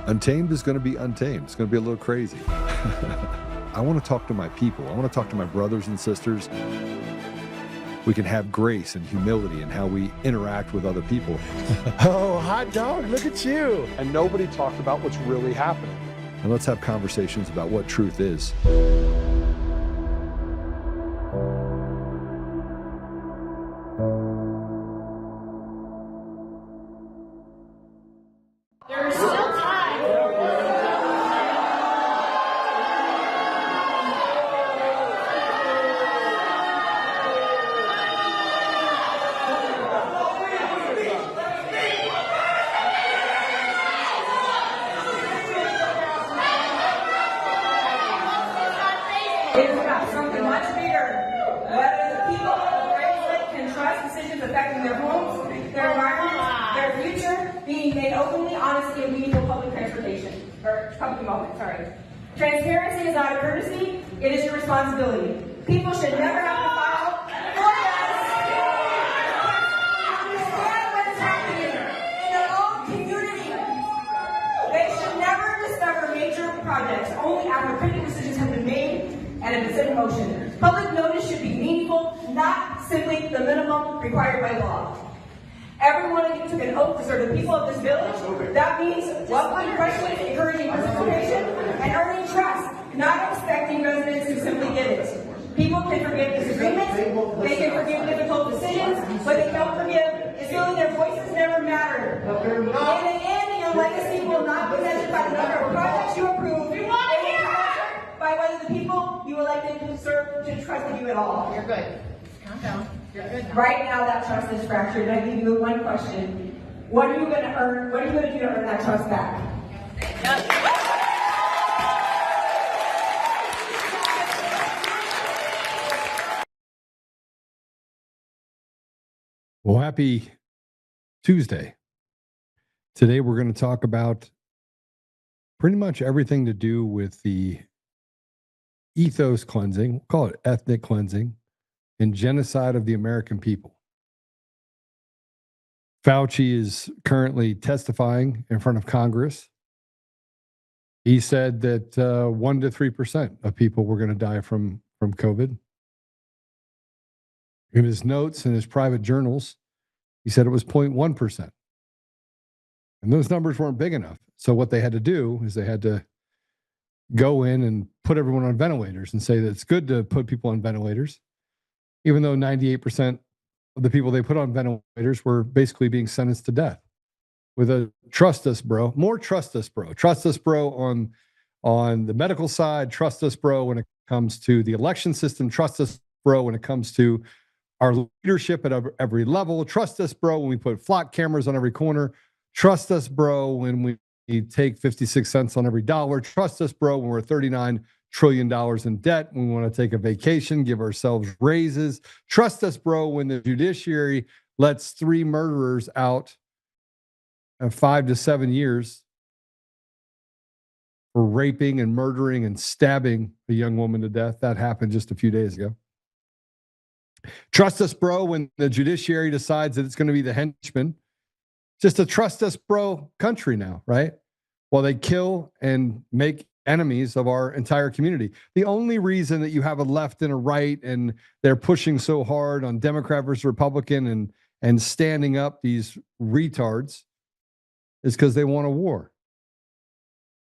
Untamed is going to be untamed. It's going to be a little crazy. I want to talk to my people. I want to talk to my brothers and sisters. We can have grace and humility in how we interact with other people. Oh, hot dog, look at you. And nobody talked about what's really happening. And let's have conversations about what truth is. It is about something much bigger. Whether the people of the Great Lake can trust decisions affecting their homes, their environment, their future, being made openly, honestly, and meaningful public transportation, or public involvement, sorry. Transparency is not a courtesy, it is your responsibility. People should never have to file for us. Understand what is happening in their own community. They should never discover major projects only after critical decisions have been made and if it's in motion. Public notice should be meaningful, not simply the minimum required by law. Every one of you took an oath to serve the people of this village. That means welcoming questions, encouraging participation, and earning trust, not expecting residents to simply give it. People can forgive disagreements, they can forgive difficult decisions, but they don't forgive is feeling their voices never matter. In the end, your legacy will not be measured by the number of projects you approve. By whether the people you elected to serve to trust in you at all. You're good. Calm down. You're good now. Right now, that trust is fractured, and I give you one question: what are you going to earn? What are you going to do to earn that trust back? Well, happy Tuesday. Today, we're going to talk about pretty much everything to do with the ethos cleansing, we'll call it ethnic cleansing, and genocide of the American people. Fauci is currently testifying in front of Congress. He said that 1 to 3% of people were going to die from COVID. In his notes and his private journals, he said it was 0.1%. And those numbers weren't big enough. So what they had to do is they had to go in and put everyone on ventilators and say that it's good to put people on ventilators, even though 98% of the people they put on ventilators were basically being sentenced to death with a trust us, bro. More trust us, bro. Trust us, bro, on the medical side. Trust us, bro, when it comes to the election system. Trust us, bro, when it comes to our leadership at every level. Trust us, bro, when we put flock cameras on every corner. Trust us, bro, when we take 56 cents on every dollar. Trust us, bro, when we're $39 trillion in debt. We want to take a vacation, give ourselves raises. Trust us, bro, when the judiciary lets 3 murderers out of 5 to 7 years for raping and murdering and stabbing a young woman to death. That happened just a few days ago. Trust us, bro, when the judiciary decides that it's going to be the henchman. Just a trust us, bro country now, right? While they kill and make enemies of our entire community. The only reason that you have a left and a right and they're pushing so hard on Democrat versus Republican and standing up these retards is because they want a war.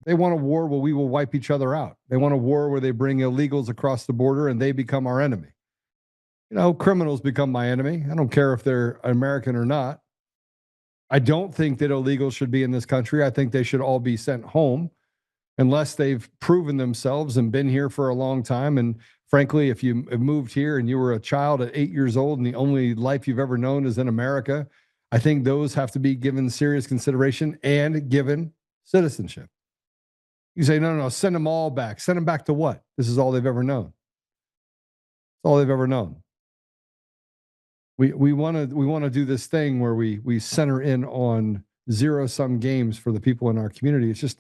They want a war where we will wipe each other out. They want a war where they bring illegals across the border and they become our enemy. You know, criminals become my enemy. I don't care if they're American or not. I don't think that illegals should be in this country. I think they should all be sent home unless they've proven themselves and been here for a long time. And frankly, if you moved here and you were a child at 8 years old and the only life you've ever known is in America, I think those have to be given serious consideration and given citizenship. You say, no, send them all back. Send them back to what? This is all they've ever known. It's all they've ever known. We want to do this thing where we center in on zero-sum games for the people in our community. It's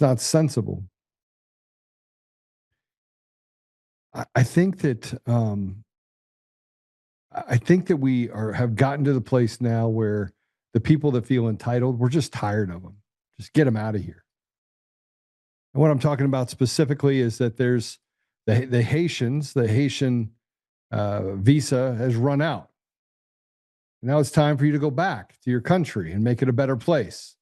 not sensible. I think that we have gotten to the place now where the people that feel entitled, we're just tired of them. Just get them out of here. And what I'm talking about specifically is that there's the Haitian visa has run out. Now it's time for you to go back to your country and make it a better place.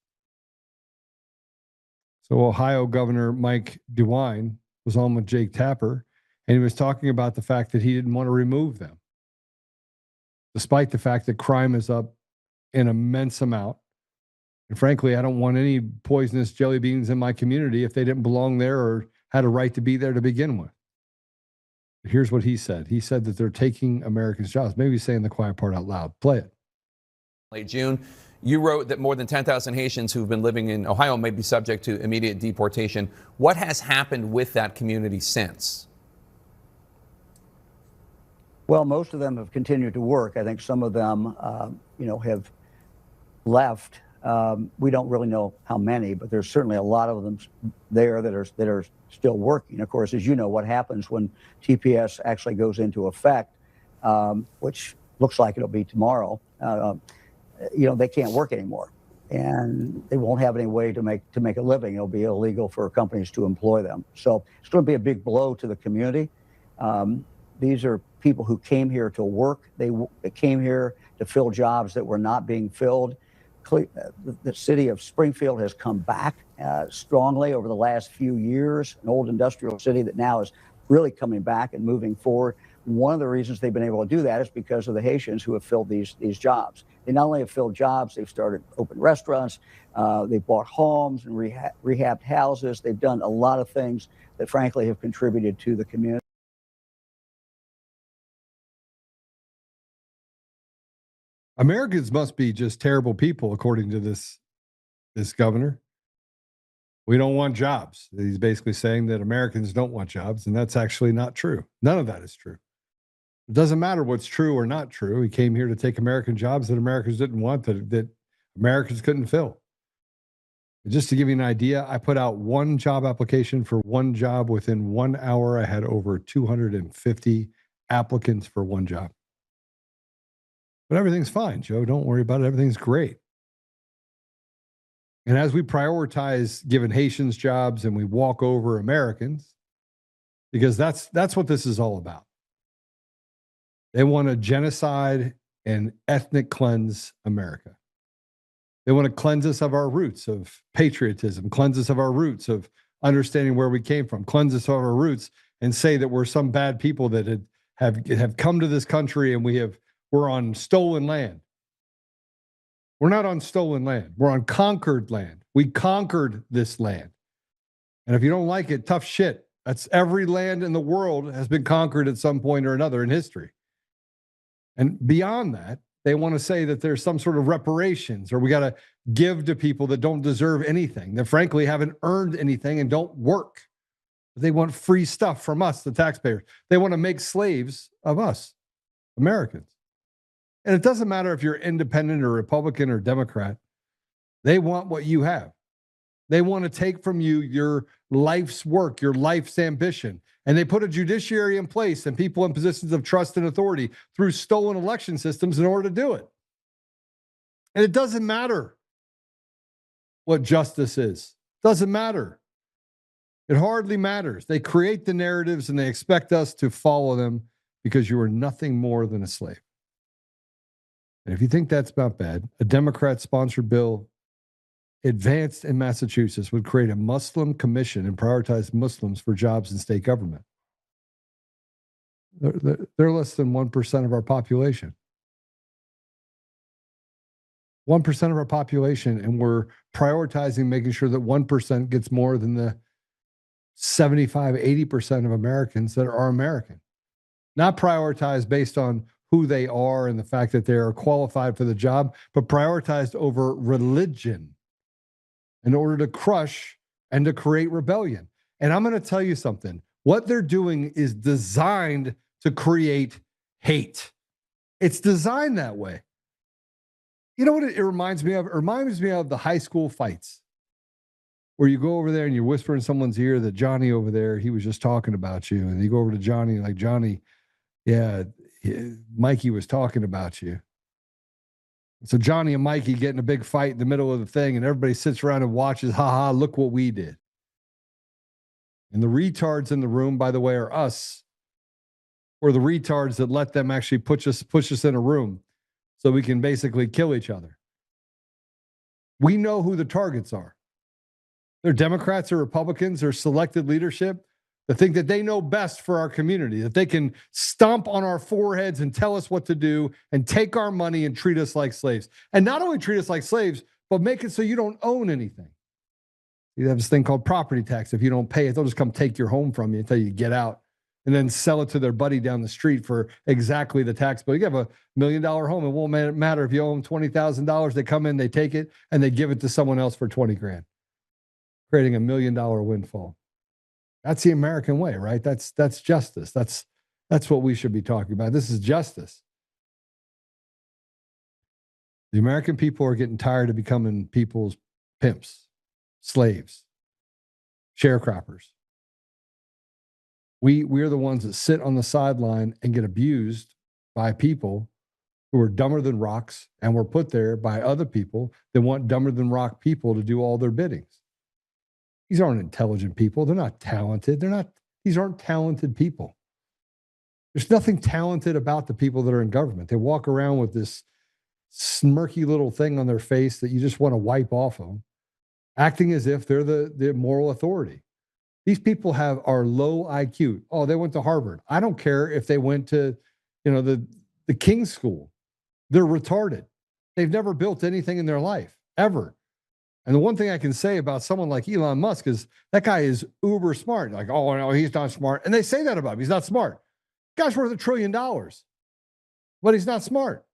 So Ohio Governor Mike DeWine was on with Jake Tapper, and he was talking about the fact that he didn't want to remove them, despite the fact that crime is up an immense amount. And frankly, I don't want any poisonous jelly beans in my community if they didn't belong there or had a right to be there to begin with. But here's what he said. He said that they're taking Americans' jobs. Maybe he's saying the quiet part out loud. Play it. Late June, you wrote that more than 10,000 Haitians who've been living in Ohio may be subject to immediate deportation. What has happened with that community since? Well, most of them have continued to work. I think some of them, have left. We don't really know how many, but there's certainly a lot of them there that are still working. Of course, as you know, what happens when TPS actually goes into effect, which looks like it'll be tomorrow. They can't work anymore, and they won't have any way to make a living. It'll be illegal for companies to employ them. So it's going to be a big blow to the community. These are people who came here to work. They came here to fill jobs that were not being filled. The city of Springfield has come back strongly over the last few years, an old industrial city that now is really coming back and moving forward. One of the reasons they've been able to do that is because of the Haitians who have filled these jobs. They not only have filled jobs, they've started open restaurants, they've bought homes and rehabbed houses. They've done a lot of things that frankly have contributed to the community. Americans must be just terrible people, according to this governor. We don't want jobs. He's basically saying that Americans don't want jobs, and that's actually not true. None of that is true. It doesn't matter what's true or not true. He came here to take American jobs that Americans didn't want, that Americans couldn't fill. And just to give you an idea, I put out one job application for one job. Within 1 hour, I had over 250 applicants for one job. But everything's fine, Joe. Don't worry about it. Everything's great. And as we prioritize giving Haitians jobs and we walk over Americans, because that's what this is all about. They want to genocide and ethnic cleanse America. They want to cleanse us of our roots of patriotism, cleanse us of our roots of understanding where we came from, cleanse us of our roots and say that we're some bad people that have come to this country and we're on stolen land. We're not on stolen land. We're on conquered land. We conquered this land. And if you don't like it, tough shit. That's every land in the world has been conquered at some point or another in history. And beyond that, they want to say that there's some sort of reparations or we got to give to people that don't deserve anything, that frankly haven't earned anything and don't work. They want free stuff from us, the taxpayers. They want to make slaves of us, Americans. And it doesn't matter if you're independent or Republican or Democrat. They want what you have. They want to take from you your life's work, your life's ambition. And they put a judiciary in place and people in positions of trust and authority through stolen election systems in order to do it. And it doesn't matter what justice is. It doesn't matter. It hardly matters. They create the narratives and they expect us to follow them because you are nothing more than a slave. And if you think that's not bad, a Democrat-sponsored bill advanced in Massachusetts would create a Muslim commission and prioritize Muslims for jobs in state government. They're less than 1% of our population. 1% of our population, and we're prioritizing making sure that 1% gets more than the 75, 80% of Americans that are American. Not prioritized based on who they are and the fact that they are qualified for the job, but prioritized over religion in order to crush and to create rebellion. And I'm going to tell you something. What they're doing is designed to create hate. It's designed that way. You know what it reminds me of? It reminds me of the high school fights where you go over there and you whisper in someone's ear that Johnny over there, he was just talking about you. And you go over to Johnny like, Johnny, yeah, Mikey was talking about you. So Johnny and Mikey get in a big fight in the middle of the thing and everybody sits around and watches, ha ha, look what we did. And the retards in the room, by the way, are us, or the retards that let them actually push us in a room so we can basically kill each other. We know who the targets are. They're Democrats or Republicans or selected leadership that think that they know best for our community, that they can stomp on our foreheads and tell us what to do and take our money and treat us like slaves. And not only treat us like slaves, but make it so you don't own anything. You have this thing called property tax. If you don't pay it, they'll just come take your home from you until you get out and then sell it to their buddy down the street for exactly the tax bill. You have $1 million home. It won't matter if you owe them $20,000. They come in, they take it, and they give it to someone else for 20 grand, creating $1 million windfall. That's the American way, right? That's justice. That's what we should be talking about. This is justice. The American people are getting tired of becoming people's pimps, slaves, sharecroppers. We're the ones that sit on the sideline and get abused by people who are dumber than rocks, and we're put there by other people that want dumber than rock people to do all their biddings. These aren't intelligent people. They're not talented. These aren't talented people. There's nothing talented about the people that are in government. They walk around with this smirky little thing on their face that you just want to wipe off them, acting as if they're the moral authority. These people are low IQ. Oh, they went to Harvard. I don't care if they went to, the King's School. They're retarded. They've never built anything in their life, ever. And the one thing I can say about someone like Elon Musk is that guy is uber smart. Like, oh, no, he's not smart. And they say that about him. He's not smart. The guy's worth $1 trillion, but he's not smart.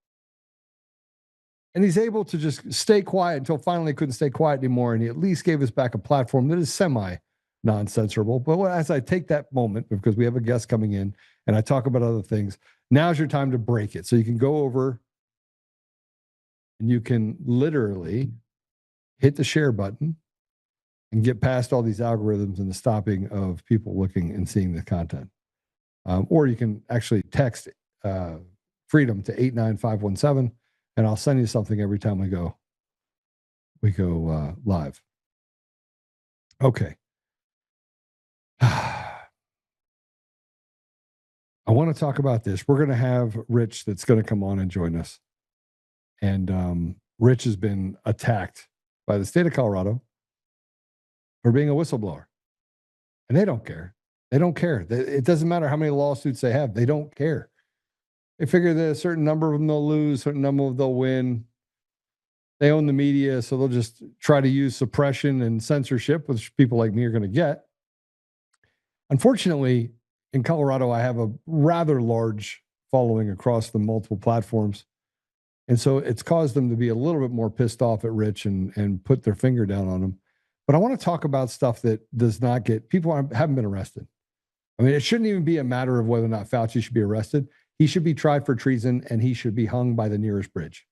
And he's able to just stay quiet until finally he couldn't stay quiet anymore. And he at least gave us back a platform that is semi-non-censorable. But as I take that moment, because we have a guest coming in and I talk about other things, now's your time to break it. So you can go over and you can literally hit the share button and get past all these algorithms and the stopping of people looking and seeing the content. Or you can actually text freedom to 89517, and I'll send you something every time we go live. Okay. I want to talk about this. We're going to have Rich that's going to come on and join us. And Rich has been attacked by the state of Colorado for being a whistleblower. And they don't care. They don't care. It doesn't matter how many lawsuits they have. They don't care. They figure that a certain number of them they'll lose, a certain number of them they'll win. They own the media, so they'll just try to use suppression and censorship, which people like me are going to get. Unfortunately, in Colorado, I have a rather large following across the multiple platforms. And so it's caused them to be a little bit more pissed off at Rich and put their finger down on him. But I want to talk about stuff that does not get, people haven't been arrested. I mean, it shouldn't even be a matter of whether or not Fauci should be arrested. He should be tried for treason and he should be hung by the nearest bridge.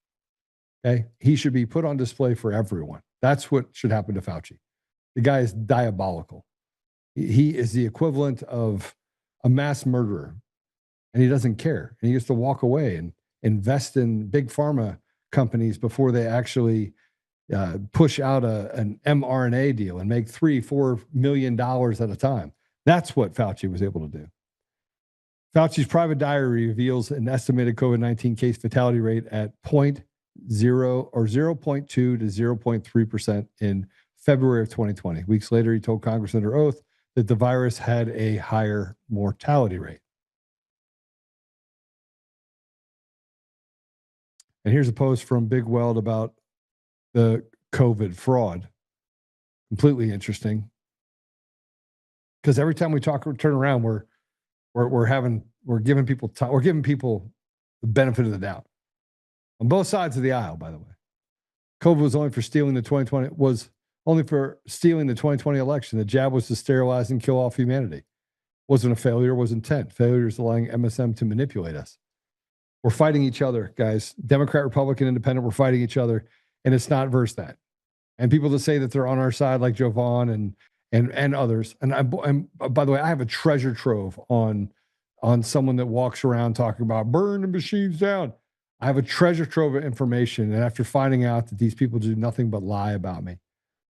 Okay. He should be put on display for everyone. That's what should happen to Fauci. The guy is diabolical. He is the equivalent of a mass murderer, and he doesn't care. And he gets to walk away and invest in big pharma companies before they actually push out an mRNA deal and make $3-4 million at a time. That's what Fauci was able to do. Fauci's private diary reveals an estimated COVID-19 case fatality rate at 0.0 or 0.2 to 0.3% in February of 2020. Weeks later, he told Congress under oath that the virus had a higher mortality rate. And here's a post from Big Weld about the COVID fraud. Completely interesting. Because every time we turn around, we're giving people the benefit of the doubt. On both sides of the aisle, by the way. COVID was only for stealing the 2020 election. The jab was to sterilize and kill off humanity. Wasn't a failure, was intent. Failure is allowing MSM to manipulate us. We're fighting each other, guys. Democrat, Republican, Independent, we're fighting each other. And it's not verse that. And people that say that they're on our side, like Joe Vaughn and others. And by the way, I have a treasure trove on someone that walks around talking about burn the machines down. I have a treasure trove of information. And after finding out that these people do nothing but lie about me,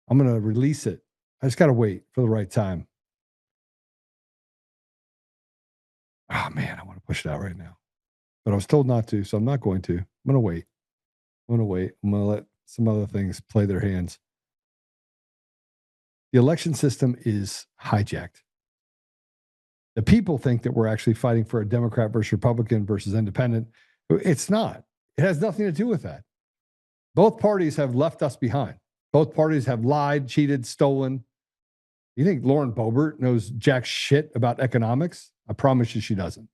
I'm going to release it. I just got to wait for the right time. Oh man, I want to push it out right now. But I was told not to, so I'm not going to. I'm going to wait. I'm going to wait. I'm going to let some other things play their hands. The election system is hijacked. The people think that we're actually fighting for a Democrat versus Republican versus independent. It's not. It has nothing to do with that. Both parties have left us behind. Both parties have lied, cheated, stolen. You think Lauren Boebert knows jack shit about economics? I promise you she doesn't.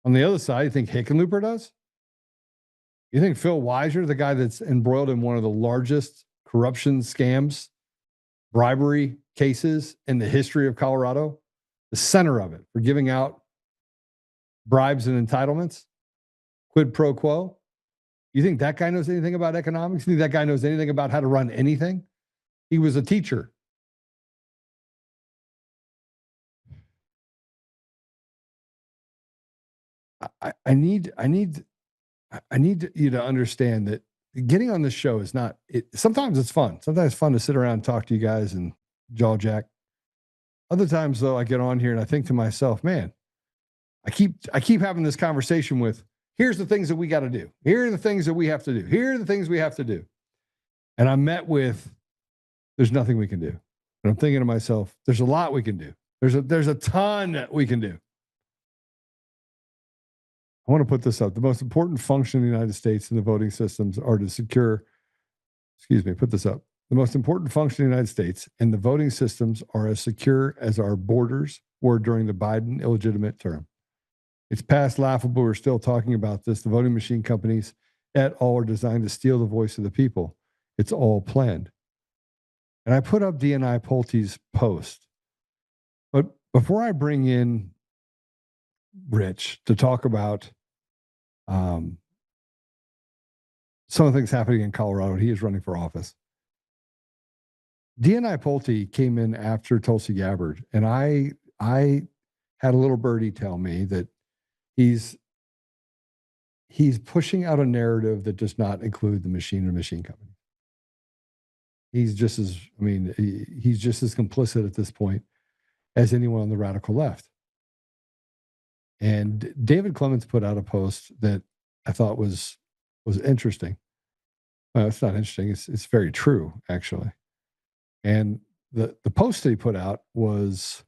On the other side, you think Hickenlooper does? You think Phil Weiser, the guy that's embroiled in one of the largest corruption scams, bribery cases in the history of Colorado, the center of it for giving out bribes and entitlements, quid pro quo? You think that guy knows anything about economics? You think that guy knows anything about how to run anything? He was a teacher. I need you to understand that getting on this show is not. Sometimes it's fun. Sometimes it's fun to sit around and talk to you guys and jaw jack. Other times, though, I get on here and I think to myself, man, I keep having this conversation with. Here's the things that we got to do. Here are the things that we have to do. Here are the things we have to do. And I'm met with, there's nothing we can do. And I'm thinking to myself, there's a lot we can do. There's a ton we can do. I want to put this up. The most important function in the United States in the voting systems are to secure, put this up. The most important function in the United States and the voting systems are as secure as our borders were during the Biden illegitimate term. It's past laughable. We're still talking about this. The voting machine companies et al. Are designed to steal the voice of the people. It's all planned. And I put up DNI Pulte's post. But before I bring in Rich to talk about some of the things happening in Colorado, he is running for office. DNI Pulte came in after Tulsi Gabbard, and I had a little birdie tell me that he's pushing out a narrative that does not include the machine or machine company. He's just as complicit at this point as anyone on the radical left. And David Clements put out a post that I thought was interesting. Well, it's not interesting. It's very true, actually. And the post that he put out was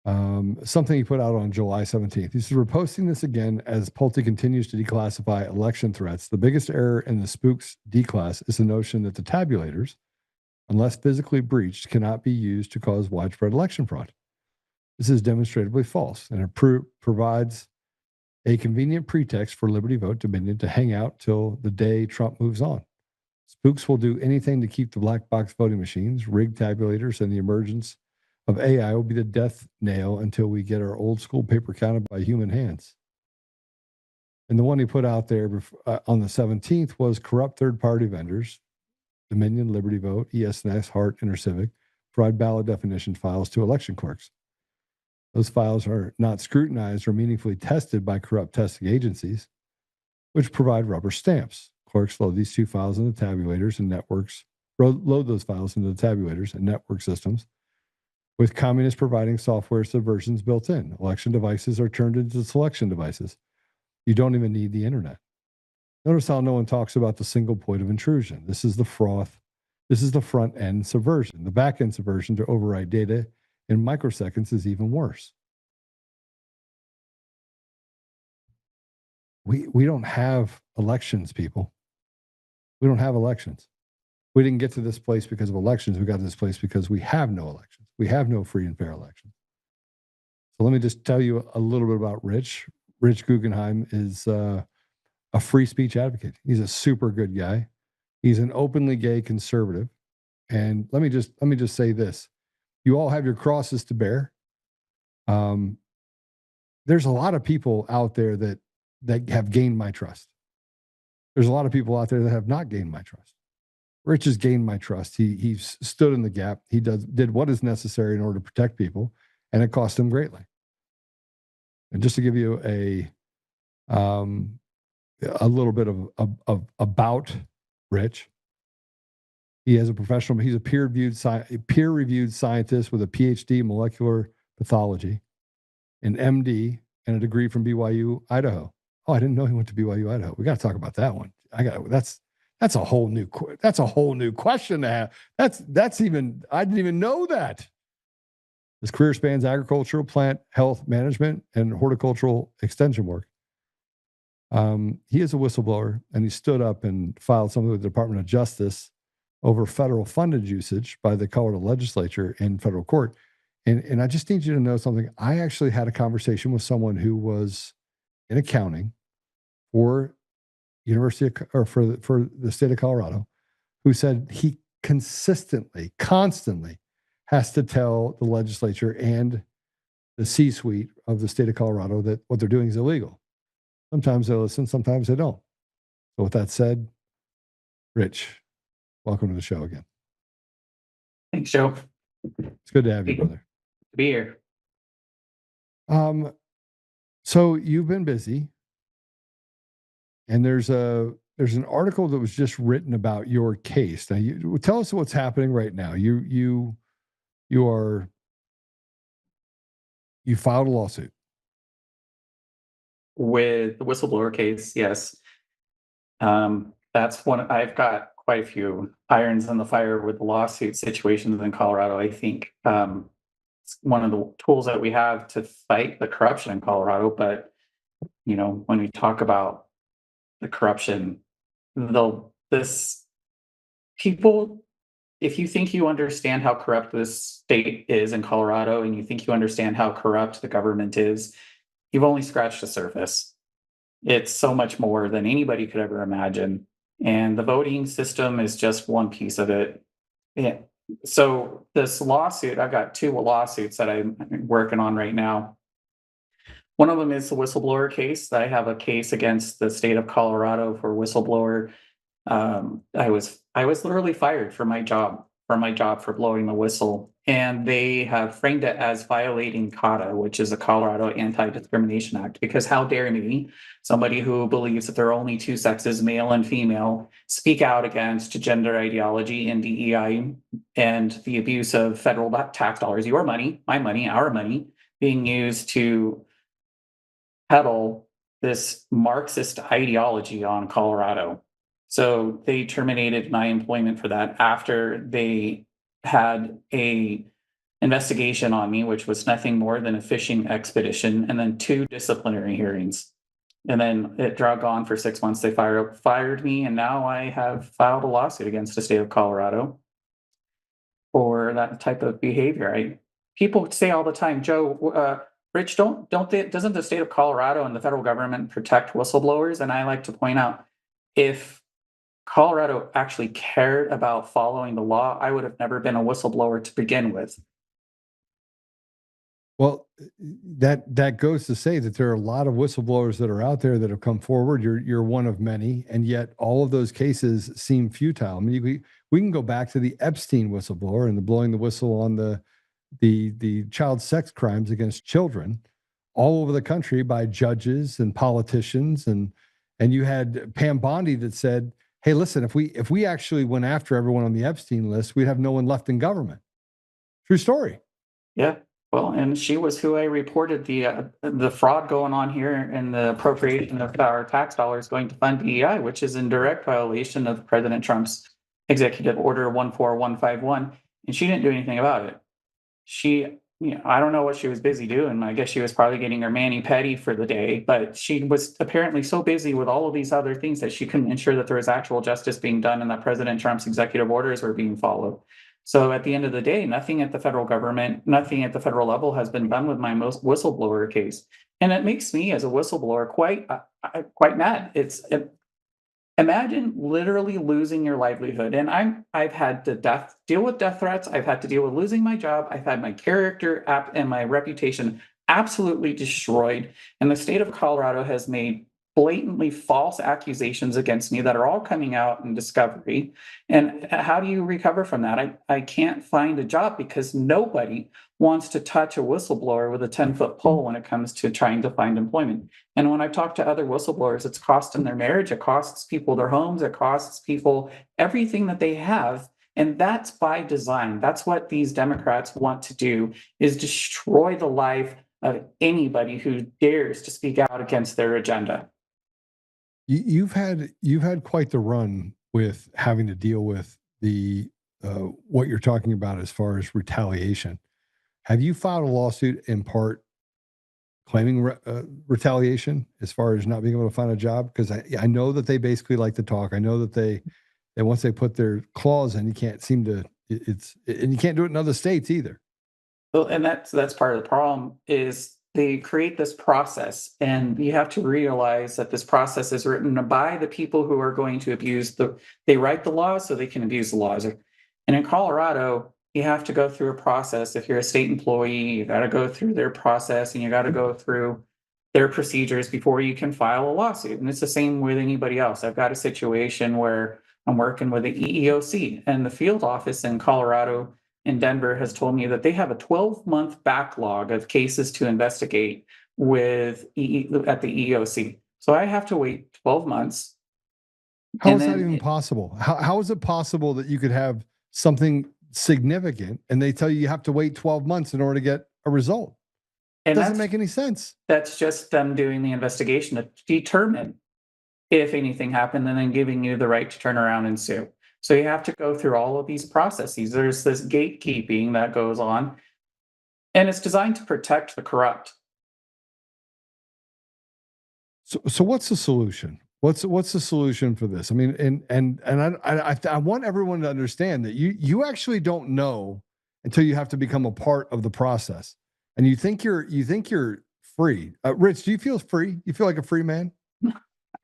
something he put out on July 17th. He says, we're posting this again as Pulte continues to declassify election threats. The biggest error in the spooks declass is the notion that the tabulators, unless physically breached, cannot be used to cause widespread election fraud. This is demonstrably false, and it provides a convenient pretext for Liberty Vote Dominion to hang out till the day Trump moves on. Spooks will do anything to keep the black box voting machines, rigged tabulators, and the emergence of AI will be the death nail until we get our old school paper counted by human hands. And the one he put out there on the 17th was corrupt third-party vendors, Dominion, Liberty Vote, ESNS, Hart, InterCivic, provide ballot definition files to election clerks. Those files are not scrutinized or meaningfully tested by corrupt testing agencies, which provide rubber stamps. Clerks load these two files into tabulators and networks, load those files into the tabulators and network systems, with communists providing software subversions built in. Election devices are turned into selection devices. You don't even need the internet. Notice how no one talks about the single point of intrusion. This is the froth. This is the front end subversion. The back end subversion to override data in microseconds is even worse. We don't have elections, people. We don't have elections. We didn't get to this place because of elections. We got to this place because we have no elections. We have no free and fair elections. So let me just tell you a little bit about Rich. Rich Guggenheim is a free speech advocate. He's a super good guy. He's an openly gay conservative. And let me just say this. You all have your crosses to bear. There's a lot of people out there that have gained my trust. There's a lot of people out there that have not gained my trust. Rich has gained my trust. He stood in the gap. He did what is necessary in order to protect people, and it cost him greatly. And just to give you a little bit of about Rich, he's a peer-reviewed scientist with a PhD in molecular pathology. an MD, and a degree from BYU, Idaho. Oh, I didn't know he went to BYU, Idaho. We got to talk about that one. That's a whole new question to have. That's even, I didn't even know that. His career spans agricultural, plant health management, and horticultural extension work. He is a whistleblower, and he stood up and filed something with the Department of Justice over federal funded usage by the Colorado legislature in federal court. And I just need you to know something. I actually had a conversation with someone who was in accounting for for the state of Colorado, who said he constantly has to tell the legislature and the C-suite of the state of Colorado that what they're doing is illegal. Sometimes they listen, sometimes they don't. So with that said, Rich, welcome to the show again. Thanks, Joe. It's good to have you, brother. To be here. So you've been busy, and there's an article that was just written about your case. Now, you tell us what's happening right now. You filed a lawsuit With the whistleblower case, yes. That's one. I've got quite a few irons in the fire with the lawsuit situations in Colorado. I think it's one of the tools that we have to fight the corruption in Colorado. But when we talk about the corruption, people, if you think you understand how corrupt this state is in Colorado, and you think you understand how corrupt the government is, you've only scratched the surface. It's so much more than anybody could ever imagine. And the voting system is just one piece of it. Yeah. So this lawsuit, I've got two lawsuits that I'm working on right now. One of them is the whistleblower case. I have a case against the state of Colorado for whistleblower. I was literally fired from my job for blowing the whistle. And they have framed it as violating CADA, which is the Colorado Anti-Discrimination Act, because how dare me, somebody who believes that there are only two sexes, male and female, speak out against gender ideology and DEI and the abuse of federal tax dollars, your money, my money, our money, being used to peddle this Marxist ideology on Colorado. So they terminated my employment for that after they had a investigation on me, which was nothing more than a fishing expedition, and then 2 disciplinary hearings. And then it dragged on for 6 months. They fired me, and now I have filed a lawsuit against the state of Colorado for that type of behavior. People say all the time, Joe, Rich, doesn't the state of Colorado and the federal government protect whistleblowers? And I like to point out, if Colorado actually cared about following the law, I would have never been a whistleblower to begin with. Well, that goes to say that there are a lot of whistleblowers that are out there that have come forward. You're one of many, and yet all of those cases seem futile. I mean, we can go back to the Epstein whistleblower and the blowing the whistle on the child sex crimes against children all over the country by judges and politicians, and you had Pam Bondi that said, hey, listen, if we actually went after everyone on the Epstein list, we'd have no one left in government. True story. Yeah. Well, and she was who I reported the fraud going on here and the appropriation of our tax dollars going to fund DEI, which is in direct violation of President Trump's executive order 14151. And she didn't do anything about it. I don't know what she was busy doing. I guess she was probably getting her mani-pedi for the day, but she was apparently so busy with all of these other things that she couldn't ensure that there was actual justice being done and that President Trump's executive orders were being followed. So at the end of the day, nothing at the federal government, nothing at the federal level has been done with my most whistleblower case. And it makes me as a whistleblower quite mad. Imagine literally losing your livelihood. And I've had to deal with death threats. I've had to deal with losing my job. I've had my character and my reputation absolutely destroyed. And the state of Colorado has made blatantly false accusations against me that are all coming out in discovery. And how do you recover from that? I can't find a job because nobody wants to touch a whistleblower with a 10-foot pole when it comes to trying to find employment. And when I've talked to other whistleblowers, it's costing their marriage, it costs people their homes, it costs people everything that they have. And that's by design. That's what these Democrats want to do, is destroy the life of anybody who dares to speak out against their agenda. You've had quite the run with having to deal with the what you're talking about as far as retaliation. Have you filed a lawsuit in part claiming retaliation as far as not being able to find a job? Because I know that they basically like to talk. I know that they once they put their claws in, you can't seem to. And you can't do it in other states either. Well, and that's part of the problem is they create this process, and you have to realize that this process is written by the people who are going to abuse they write the laws so they can abuse the laws. And in Colorado, you have to go through a process. If you're a state employee, you got to go through their process and you got to go through their procedures before you can file a lawsuit. And it's the same with anybody else. I've got a situation where I'm working with the EEOC, and the field office in Colorado in Denver has told me that they have a 12-month backlog of cases to investigate at the EEOC. So I have to wait 12 months. How is that even possible? How is it possible that you could have something significant and they tell you have to wait 12 months in order to get a result? It doesn't make any sense. That's just them doing the investigation to determine if anything happened and then giving you the right to turn around and sue. So you have to go through all of these processes. There's this gatekeeping that goes on, and it's designed to protect the corrupt. So what's the solution? What's the solution for this? I mean, and I want everyone to understand that you actually don't know until you have to become a part of the process, and you think you're free. Rich, do you feel free? You feel like a free man?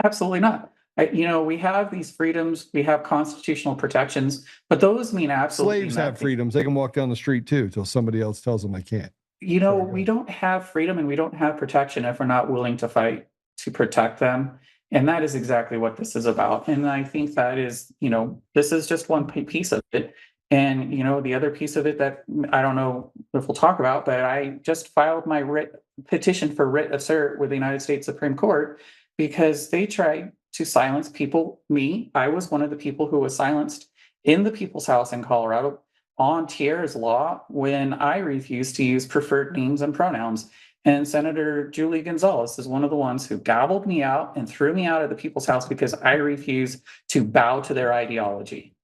Absolutely not. We have these freedoms, we have constitutional protections, but those mean absolutely Slaves nothing. have freedoms. They can walk down the street too until somebody else tells them they can't. We don't have freedom and we don't have protection if we're not willing to fight to protect them. And that is exactly what this is about. And I think that is, this is just one piece of it. And, the other piece of it that I don't know if we'll talk about, but I just filed my petition for writ of cert with the United States Supreme Court because they tried to silence people. I was one of the people who was silenced in the People's House in Colorado on Tierra's law when I refused to use preferred names and pronouns. And Senator Julie Gonzalez is one of the ones who gobbled me out and threw me out of the People's House because I refused to bow to their ideology.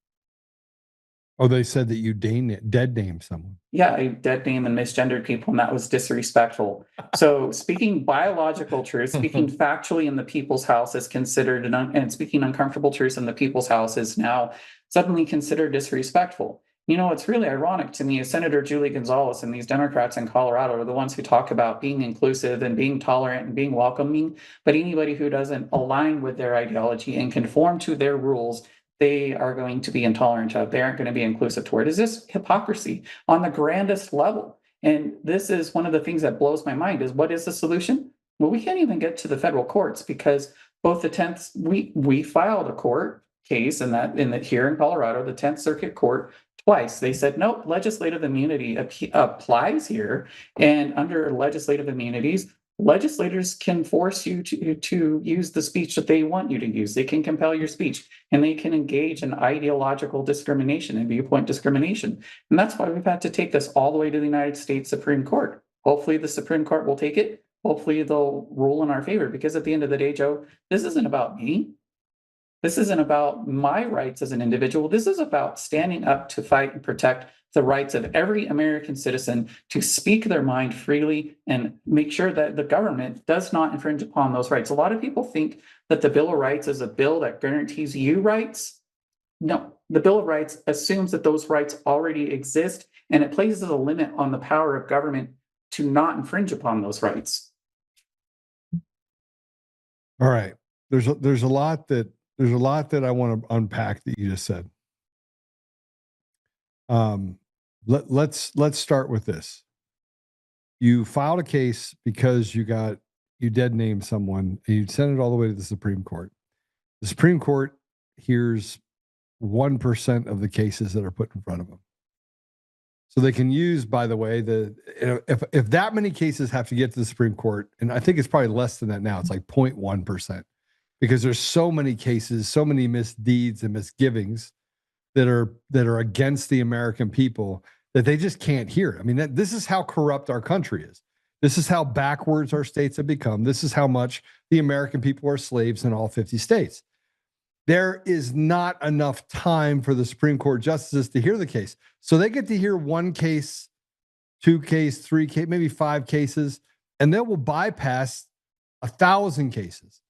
Oh, they said that you dead named someone. Yeah, I dead named and misgendered people, and that was disrespectful. So speaking biological truth, speaking factually in the People's House is considered, and speaking uncomfortable truths in the People's House is now suddenly considered disrespectful. It's really ironic to me is Senator Julie Gonzalez and these Democrats in Colorado are the ones who talk about being inclusive and being tolerant and being welcoming, but anybody who doesn't align with their ideology and conform to their rules, they are going to be intolerant of. They aren't going to be inclusive toward. Is this hypocrisy on the grandest level? And this is one of the things that blows my mind is what is the solution? Well, we can't even get to the federal courts because both the 10th, we filed a court case here in Colorado, the 10th Circuit Court twice. They said, no, legislative immunity applies here. And under legislative immunities, legislators can force you to use the speech that they want you to use. They can compel your speech and they can engage in ideological discrimination and viewpoint discrimination. And that's why we've had to take this all the way to the United States Supreme Court. Hopefully the Supreme Court will take it. Hopefully they'll rule in our favor because at the end of the day, Joe, this isn't about me. This isn't about my rights as an individual. This is about standing up to fight and protect the rights of every American citizen to speak their mind freely and make sure that the government does not infringe upon those rights. A lot of people think that the Bill of Rights is a bill that guarantees you rights. No, the Bill of Rights assumes that those rights already exist, and it places a limit on the power of government to not infringe upon those rights. All right. There's a lot that I want to unpack that you just said. Let's start with this. You filed a case because you dead named someone and you sent it all the way to the Supreme Court. The Supreme Court hears 1% of the cases that are put in front of them. So they can use, by the way, if that many cases have to get to the Supreme Court, and I think it's probably less than that now, it's like 0.1%, because there's so many cases, so many misdeeds and misgivings that are against the American people that they just can't hear. I mean, this is how corrupt our country is. This is how backwards our states have become. This is how much the American people are slaves in all 50 states. There is not enough time for the Supreme Court justices to hear the case. So they get to hear one case, two case, three case, maybe 5 cases, and they will bypass 1,000 cases.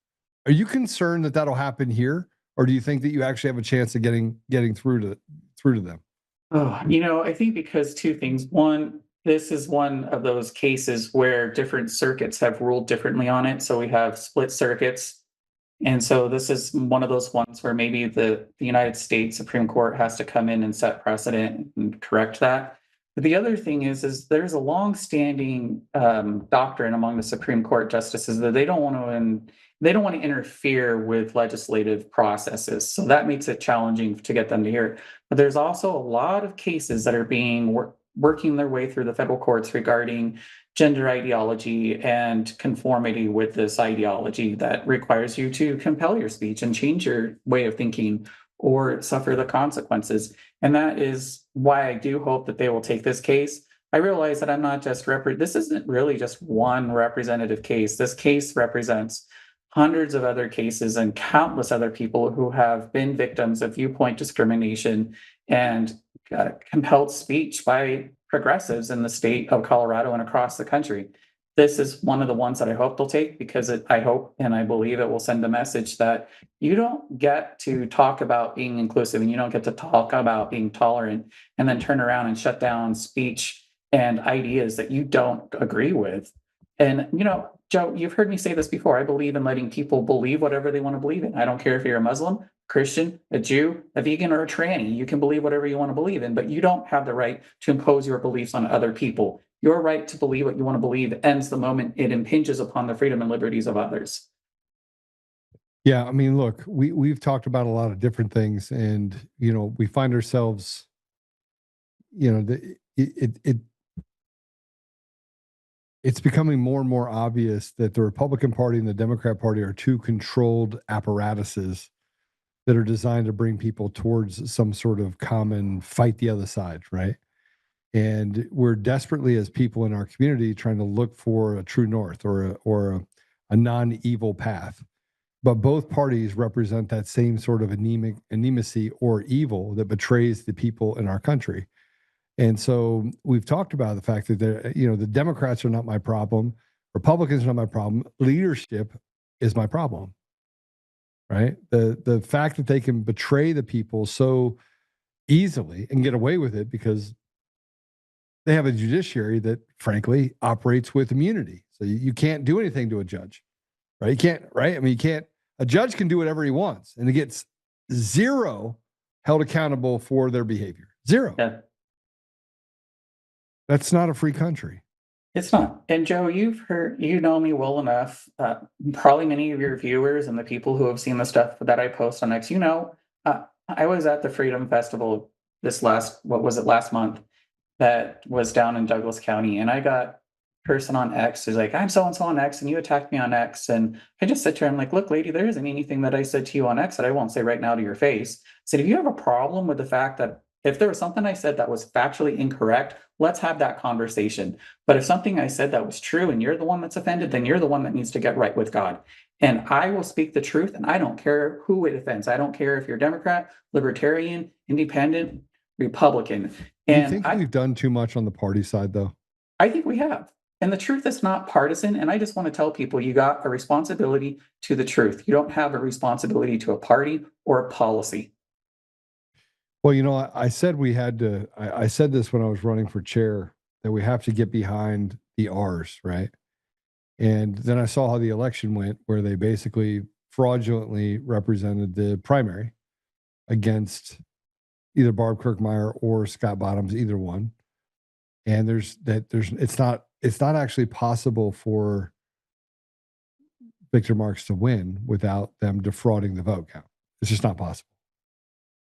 Are you concerned that that'll happen here? Or do you think that you actually have a chance of getting through to them? Oh, I think because 2 things. One, this is one of those cases where different circuits have ruled differently on it. So we have split circuits. And so this is one of those ones where maybe the United States Supreme Court has to come in and set precedent and correct that. But the other thing is there's a long-standing doctrine among the Supreme Court justices that they don't want to interfere with legislative processes. So that makes it challenging to get them to hear it. But there's also a lot of cases that are being working their way through the federal courts regarding gender ideology and conformity with this ideology that requires you to compel your speech and change your way of thinking or suffer the consequences. And that is why I do hope that they will take this case. I realize that I'm not just this isn't really just one representative case. This case represents hundreds of other cases and countless other people who have been victims of viewpoint discrimination and compelled speech by progressives in the state of Colorado and across the country. This is one of the ones that I hope they'll take because I hope and I believe it will send a message that you don't get to talk about being inclusive and you don't get to talk about being tolerant and then turn around and shut down speech and ideas that you don't agree with. And, Joe, you've heard me say this before. I believe in letting people believe whatever they want to believe in. I don't care if you're a Muslim, Christian, a Jew, a vegan, or a tranny. You can believe whatever you want to believe in, but you don't have the right to impose your beliefs on other people. Your right to believe what you want to believe ends the moment it impinges upon the freedom and liberties of others. Yeah, I mean, look, we've talked about a lot of different things, and we find ourselves, it's becoming more and more obvious that the Republican Party and the Democrat Party are 2 controlled apparatuses that are designed to bring people towards some sort of common fight the other side, right? And we're desperately, as people in our community, trying to look for a true north or a non-evil path. But both parties represent that same sort of anemacy or evil that betrays the people in our country. And so we've talked about the fact that the Democrats are not my problem, Republicans are not my problem, leadership is my problem, right? The fact that they can betray the people so easily and get away with it because they have a judiciary that, frankly, operates with immunity. So you can't do anything to a judge, right? You can't, right? I mean, you can't. A judge can do whatever he wants, and it gets 0 held accountable for their behavior. 0. Yeah. That's not a free country. It's not. And Joe, you know me well enough. Probably many of your viewers and the people who have seen the stuff that I post on X, I was at the Freedom Festival last month that was down in Douglas County. And I got a person on X who's like, I'm so-and-so on X and you attacked me on X. And I just said to her, I'm like, look, lady, there isn't anything that I said to you on X that I won't say right now to your face. I said, if you have a problem with the fact that if there was something I said that was factually incorrect, let's have that conversation. But if something I said that was true and you're the one that's offended, then you're the one that needs to get right with God. And I will speak the truth, and I don't care who it offends. I don't care if you're Democrat, Libertarian, Independent, Republican. Do you think we've done too much on the party side, though? I think we have. And the truth is not partisan. And I just want to tell people you got a responsibility to the truth. You don't have a responsibility to a party or a policy. Well, I said we had to, I said this when I was running for chair, that we have to get behind the R's, right? And then I saw how the election went, where they basically fraudulently represented the primary against either Barb Kirkmeyer or Scott Bottoms, either one. And it's not actually possible for Victor Marks to win without them defrauding the vote count. It's just not possible.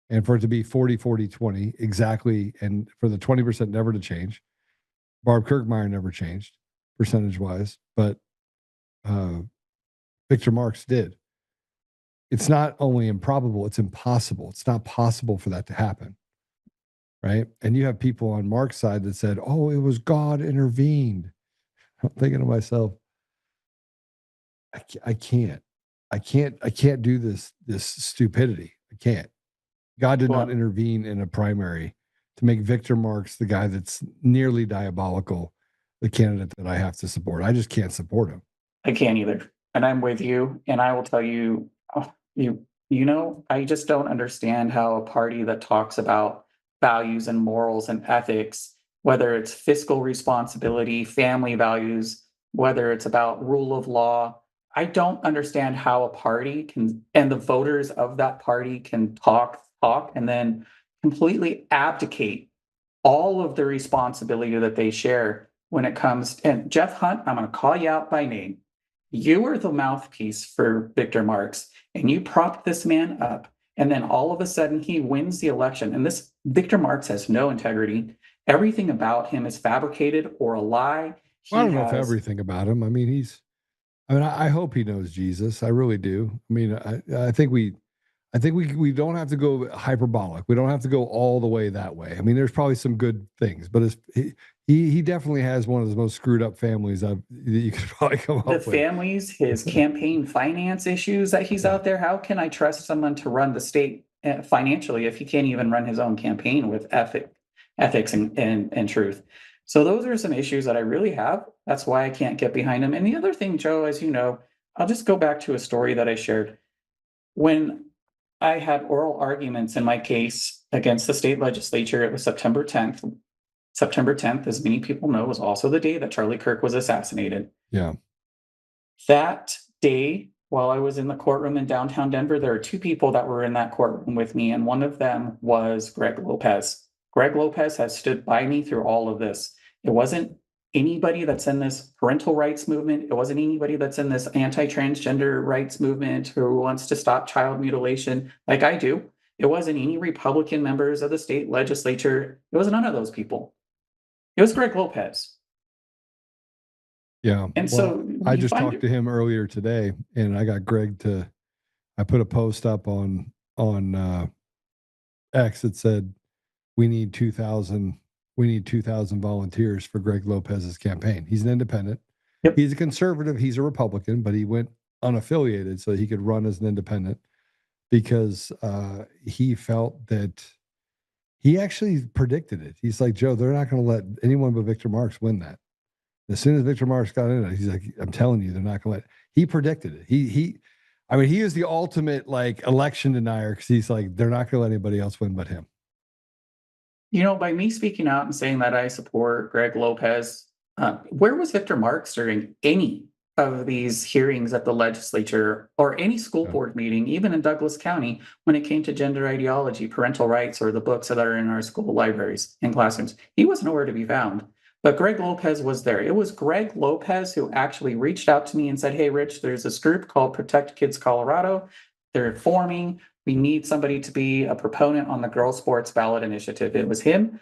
And for it to be 40-40-20 exactly, and for the 20% never to change, Barb Kirkmeyer never changed percentage-wise, but Victor Marks did. It's not only improbable, it's impossible. It's not possible for that to happen, right? And you have people on Mark's side that said, oh, it was God intervened. I'm thinking to myself, I can't do this stupidity. I can't. God did not intervene in a primary to make Victor Marks the guy that's nearly diabolical, the candidate that I have to support. I just can't support him. I can't either. And I'm with you. And I will tell you, I just don't understand how a party that talks about values and morals and ethics, whether it's fiscal responsibility, family values, whether it's about rule of law, I don't understand how a party can, and the voters of that party can talk, and then completely abdicate all of the responsibility that they share when it comes. And Jeff Hunt, I'm going to call you out by name. You were the mouthpiece for Victor Marks, and you propped this man up. And then all of a sudden he wins the election. And this Victor Marks has no integrity. Everything about him is fabricated or a lie. I don't know if everything about him. I mean, I hope he knows Jesus. I really do. I mean, I think we don't have to go hyperbolic. We don't have to go all the way that way. I mean, there's probably some good things, but he definitely has one of the most screwed up families that you could probably come up with. The families, his campaign finance issues that he's out there. How can I trust someone to run the state financially if he can't even run his own campaign with ethics and truth? So those are some issues that I really have. That's why I can't get behind him. And the other thing, Joe, as you know, I'll just go back to a story that I shared. When I had oral arguments in my case against the state legislature, it was September 10th. September 10th, as many people know, was also the day that Charlie Kirk was assassinated. Yeah. That day, while I was in the courtroom in downtown Denver, there are two people that were in that courtroom with me, and one of them was Greg Lopez. Greg Lopez has stood by me through all of this. It wasn't anybody that's in this parental rights movement. It wasn't anybody that's in this anti-transgender rights movement who wants to stop child mutilation like I do. It wasn't any Republican members of the state legislature. It was none of those people. It was Greg Lopez. Yeah. And so I just talked to him earlier today, and I got Greg I put a post up on X that said, we need 2,000 volunteers for Greg Lopez's campaign. He's an independent. Yep. He's a conservative. He's a Republican, but he went unaffiliated so he could run as an independent because he felt that he actually predicted it. He's like, Joe, they're not going to let anyone but Victor Marks win that. As soon as Victor Marks got in it, he's like, I'm telling you, they're not going to let. He predicted it. He is the ultimate election denier because he's like, they're not going to let anybody else win but him. By me speaking out and saying that I support Greg Lopez, where was Victor Marks during any of these hearings at the legislature or any school board meeting, even in Douglas County, when it came to gender ideology, parental rights, or the books that are in our school libraries and classrooms? He was nowhere to be found. But Greg Lopez was there. It was Greg Lopez who actually reached out to me and said, hey, Rich, there's this group called Protect Kids Colorado. They're forming. We need somebody to be a proponent on the girls' sports ballot initiative. It was him,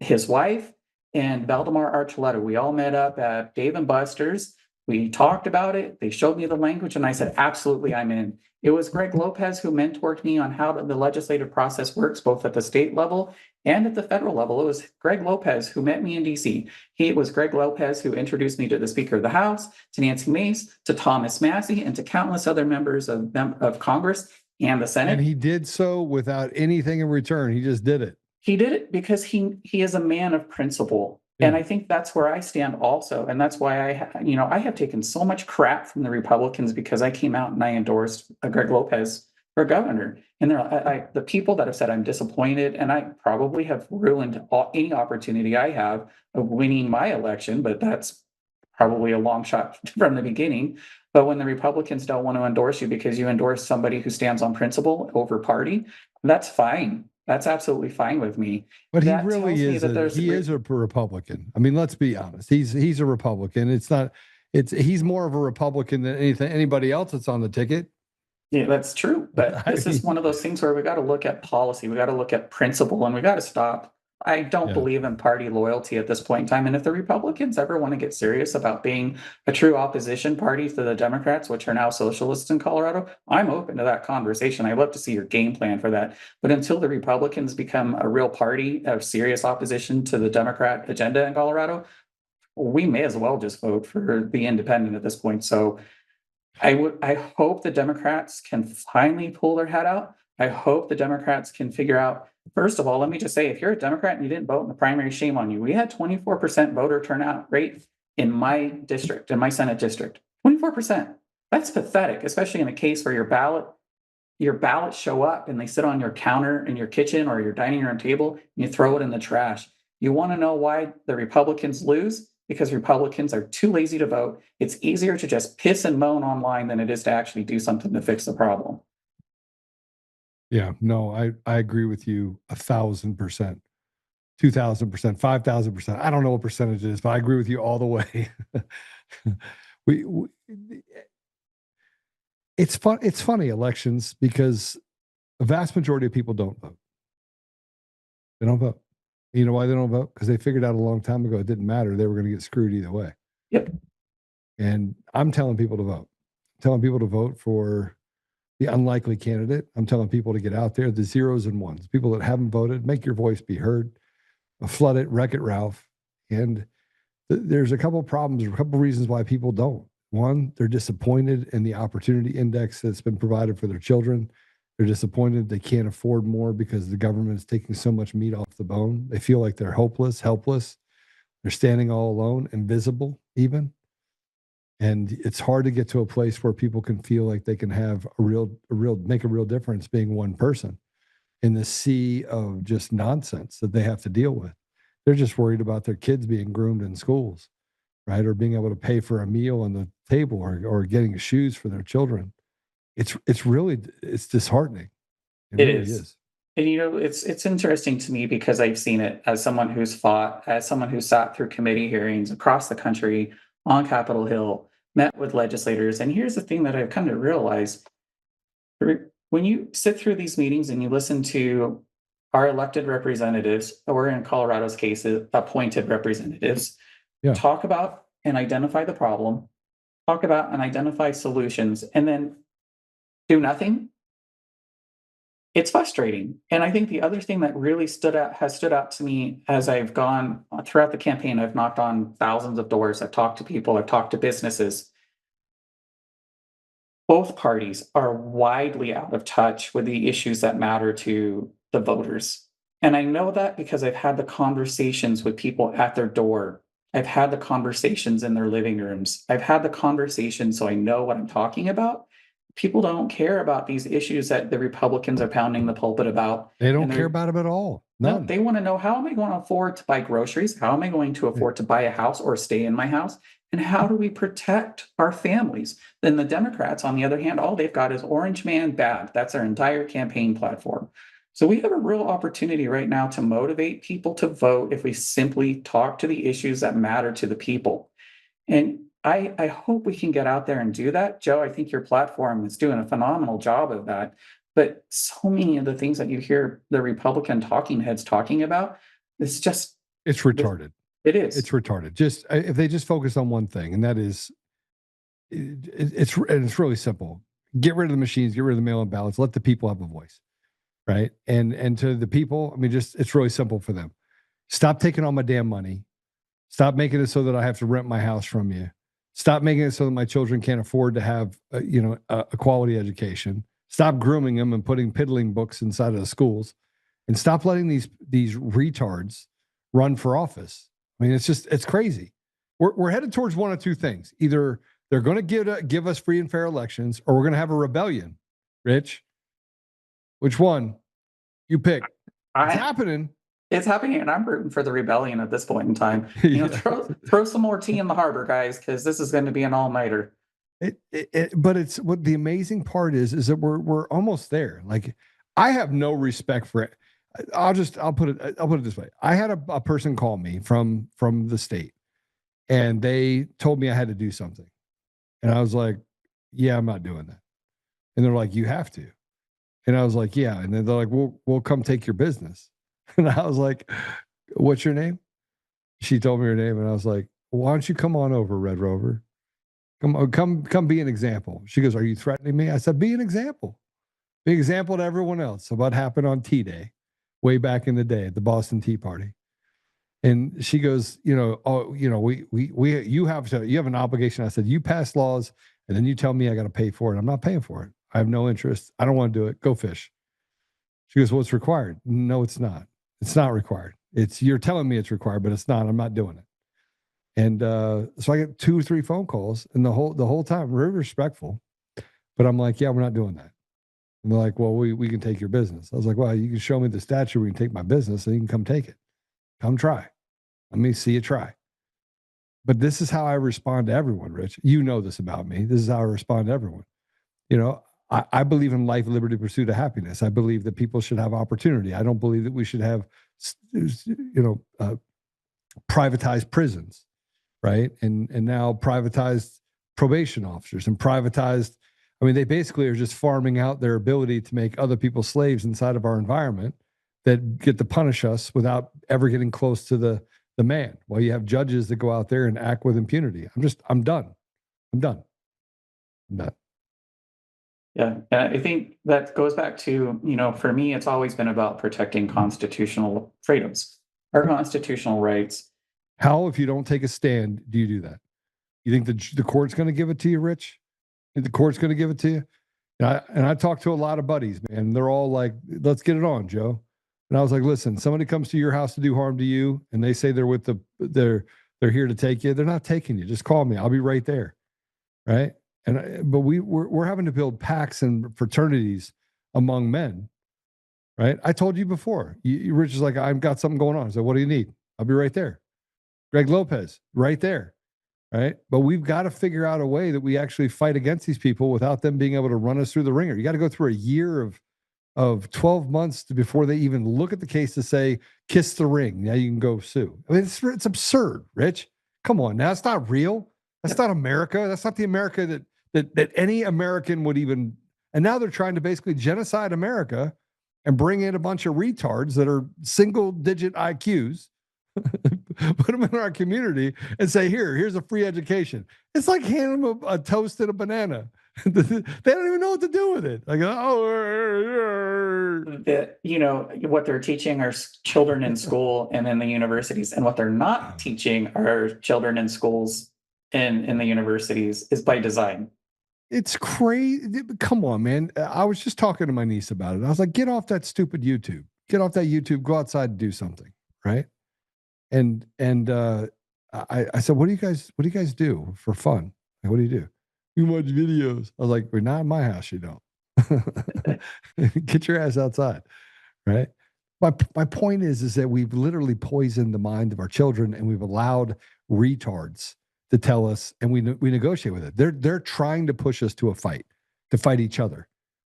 his wife, and Valdemar Archuleta. We all met up at Dave and Buster's. We talked about it. They showed me the language, and I said, absolutely, I'm in. It was Greg Lopez who mentored me on how the legislative process works, both at the state level and at the federal level. It was Greg Lopez who met me in DC. It was Greg Lopez who introduced me to the Speaker of the House, to Nancy Mace, to Thomas Massey, and to countless other members of Congress and the Senate. And he did so without anything in return. He just did it. He did it because he is a man of principle. Yeah. And I think that's where I stand also. And that's why I have taken so much crap from the Republicans because I came out and I endorsed Greg Lopez for governor. And the people that have said I'm disappointed, and I probably have ruined any opportunity I have of winning my election, but that's probably a long shot from the beginning. But when the Republicans don't want to endorse you because you endorse somebody who stands on principle over party, that's fine. That's absolutely fine with me. But he really is. He is a Republican. I mean, let's be honest. He's a Republican. He's more of a Republican than anybody else that's on the ticket. Yeah, that's true. But this is one of those things where we got to look at policy. We got to look at principle, and we got to stop. I don't believe in party loyalty at this point in time. And if the Republicans ever want to get serious about being a true opposition party to the Democrats, which are now socialists in Colorado, I'm open to that conversation. I'd love to see your game plan for that. But until the Republicans become a real party of serious opposition to the Democrat agenda in Colorado, we may as well just vote for the independent at this point. So I hope the Democrats can finally pull their head out. I hope the Democrats can figure out, first of all, let me just say, if you're a Democrat and you didn't vote in the primary, shame on you. We had 24% voter turnout rate in my district, in my Senate district. 24%. That's pathetic, especially in a case where your ballots show up and they sit on your counter in your kitchen or your dining room table, and you throw it in the trash. You want to know why the Republicans lose? Because Republicans are too lazy to vote. It's easier to just piss and moan online than it is to actually do something to fix the problem. Yeah, no, I agree with you 1,000%, 2,000%, 5,000%. I don't know what percentage it is, but I agree with you all the way. we it's fun. It's funny elections because a vast majority of people don't vote. They don't vote. You know why they don't vote? Because they figured out a long time ago it didn't matter. They were going to get screwed either way. Yep. And I'm telling people to vote. I'm telling people to vote for the unlikely candidate. I'm telling people to get out there, the zeros and ones, people that haven't voted, make your voice be heard. Flood it, Wreck-It Ralph. And there's a couple of problems, a couple of reasons why people don't. One, they're disappointed in the opportunity index that's been provided for their children. They're disappointed they can't afford more because the government is taking so much meat off the bone. They feel like they're hopeless, helpless. They're standing all alone, invisible even. And it's hard to get to a place where people can feel like they can have make a real difference being one person in the sea of just nonsense that they have to deal with. They're just worried about their kids being groomed in schools, right? Or being able to pay for a meal on the table or getting shoes for their children. It's disheartening. It really is. And it's interesting to me because I've seen it as someone who's fought, as someone who sat through committee hearings across the country on Capitol Hill, met with legislators. And here's the thing that I've come to realize. When you sit through these meetings and you listen to our elected representatives, or in Colorado's case, appointed representatives, talk about and identify the problem, talk about and identify solutions, and then do nothing, it's frustrating. And I think the other thing that really has stood out to me as I've gone throughout the campaign, I've knocked on thousands of doors, I've talked to people, I've talked to businesses. Both parties are widely out of touch with the issues that matter to the voters. And I know that because I've had the conversations with people at their door. I've had the conversations in their living rooms. I've had the conversations so I know what I'm talking about. People don't care about these issues that the Republicans are pounding the pulpit about. They don't care about them at all. No, they want to know, how am I going to afford to buy groceries? How am I going to afford to buy a house or stay in my house? And how do we protect our families? Then the Democrats, on the other hand, all they've got is Orange Man bad. That's their entire campaign platform. So we have a real opportunity right now to motivate people to vote if we simply talk to the issues that matter to the people. And I hope we can get out there and do that. Joe, I think your platform is doing a phenomenal job of that. But so many of the things that you hear the Republican talking heads talking about, it's retarded. It is. It's retarded. Just if they just focus on one thing, and that is, it's really simple. Get rid of the machines. Get rid of the mail-in ballots. Let the people have a voice, right? And to the people, I mean, it's really simple for them. Stop taking all my damn money. Stop making it so that I have to rent my house from you. Stop making it so that my children can't afford to have a quality education. Stop grooming them and putting piddling books inside of the schools, and stop letting these retards run for office. I mean, it's crazy. We're headed towards one of two things. Either they're going to give us free and fair elections, or we're going to have a rebellion. Rich, which one? You pick. It's happening. It's happening, and I'm rooting for the rebellion at this point in time. Throw some more tea in the harbor, guys, because this is going to be an all-nighter. But it's what the amazing part is that we're almost there. Like, I have no respect for it. I'll put it this way. I had a person call me from the state, and they told me I had to do something, and I was like, "Yeah, I'm not doing that." And they're like, "You have to," and I was like, "Yeah." And then they're like, "We'll come take your business," and I was like, "What's your name?" She told me her name, and I was like, "Why don't you come on over, Red Rover? Come be an example." She goes, "Are you threatening me?" I said, "Be an example. Be an example to everyone else of what happened on Tea Day, way back in the day at the Boston Tea Party." And she goes, oh, you have an obligation. I said, you pass laws and then you tell me I got to pay for it. I'm not paying for it. I have no interest. I don't want to do it. Go fish. She goes, well, it's required. No, it's not. It's not required. You're telling me it's required, but it's not. I'm not doing it. And so I get 2 or 3 phone calls, and the whole time, very respectful. But I'm like, yeah, we're not doing that. And they're like, well, we can take your business. I was like, well, you can show me the statute where you can take my business, and you can come take it. Come try. Let me see you try. But this is how I respond to everyone, Rich. You know this about me. This is how I respond to everyone. I believe in life, liberty, pursuit of happiness. I believe that people should have opportunity. I don't believe that we should have, privatized prisons, right? And now privatized probation officers and privatized. I mean, they basically are just farming out their ability to make other people slaves inside of our environment that get to punish us without ever getting close to the man. Well, you have judges that go out there and act with impunity. I'm done. I'm done. Yeah, and I think that goes back to, for me, it's always been about protecting constitutional freedoms, our constitutional rights. How, if you don't take a stand, do you do that? You think the court's going to give it to you, Rich? Think the court's going to give it to you? And I talked to a lot of buddies, man. They're all like, let's get it on, Joe. And I was like, listen, somebody comes to your house to do harm to you, and they say they're here to take you. They're not taking you. Just call me. I'll be right there. Right. But we're having to build pacts and fraternities among men, right? I told you before. Rich is like, I've got something going on. I said, what do you need? I'll be right there. Greg Lopez, right there, right? But we've got to figure out a way that we actually fight against these people without them being able to run us through the ringer. You got to go through a year of 12 months before they even look at the case to say, kiss the ring. Now you can go sue. I mean, it's absurd, Rich. Come on now. It's not real. That's not America. That's not the America that any American would even, and now they're trying to basically genocide America and bring in a bunch of retards that are single-digit IQs, put them in our community and say, here's a free education. It's like handing them a toast and a banana. They don't even know what to do with it. Like, What they're teaching our children in school and in the universities, and what they're not teaching our children in schools and in the universities is by design. It's crazy. Come on, man. I was just talking to my niece about it. I was like, get off that stupid YouTube. Get off that YouTube. Go outside and do something, right? And I said, what do you guys do for fun? Like, what do you do? You watch videos. I was like, we're not in my house, you don't. Get your ass outside, right? My point is that we've literally poisoned the mind of our children, and we've allowed retards to tell us, and we negotiate with it. They're trying to push us to fight each other,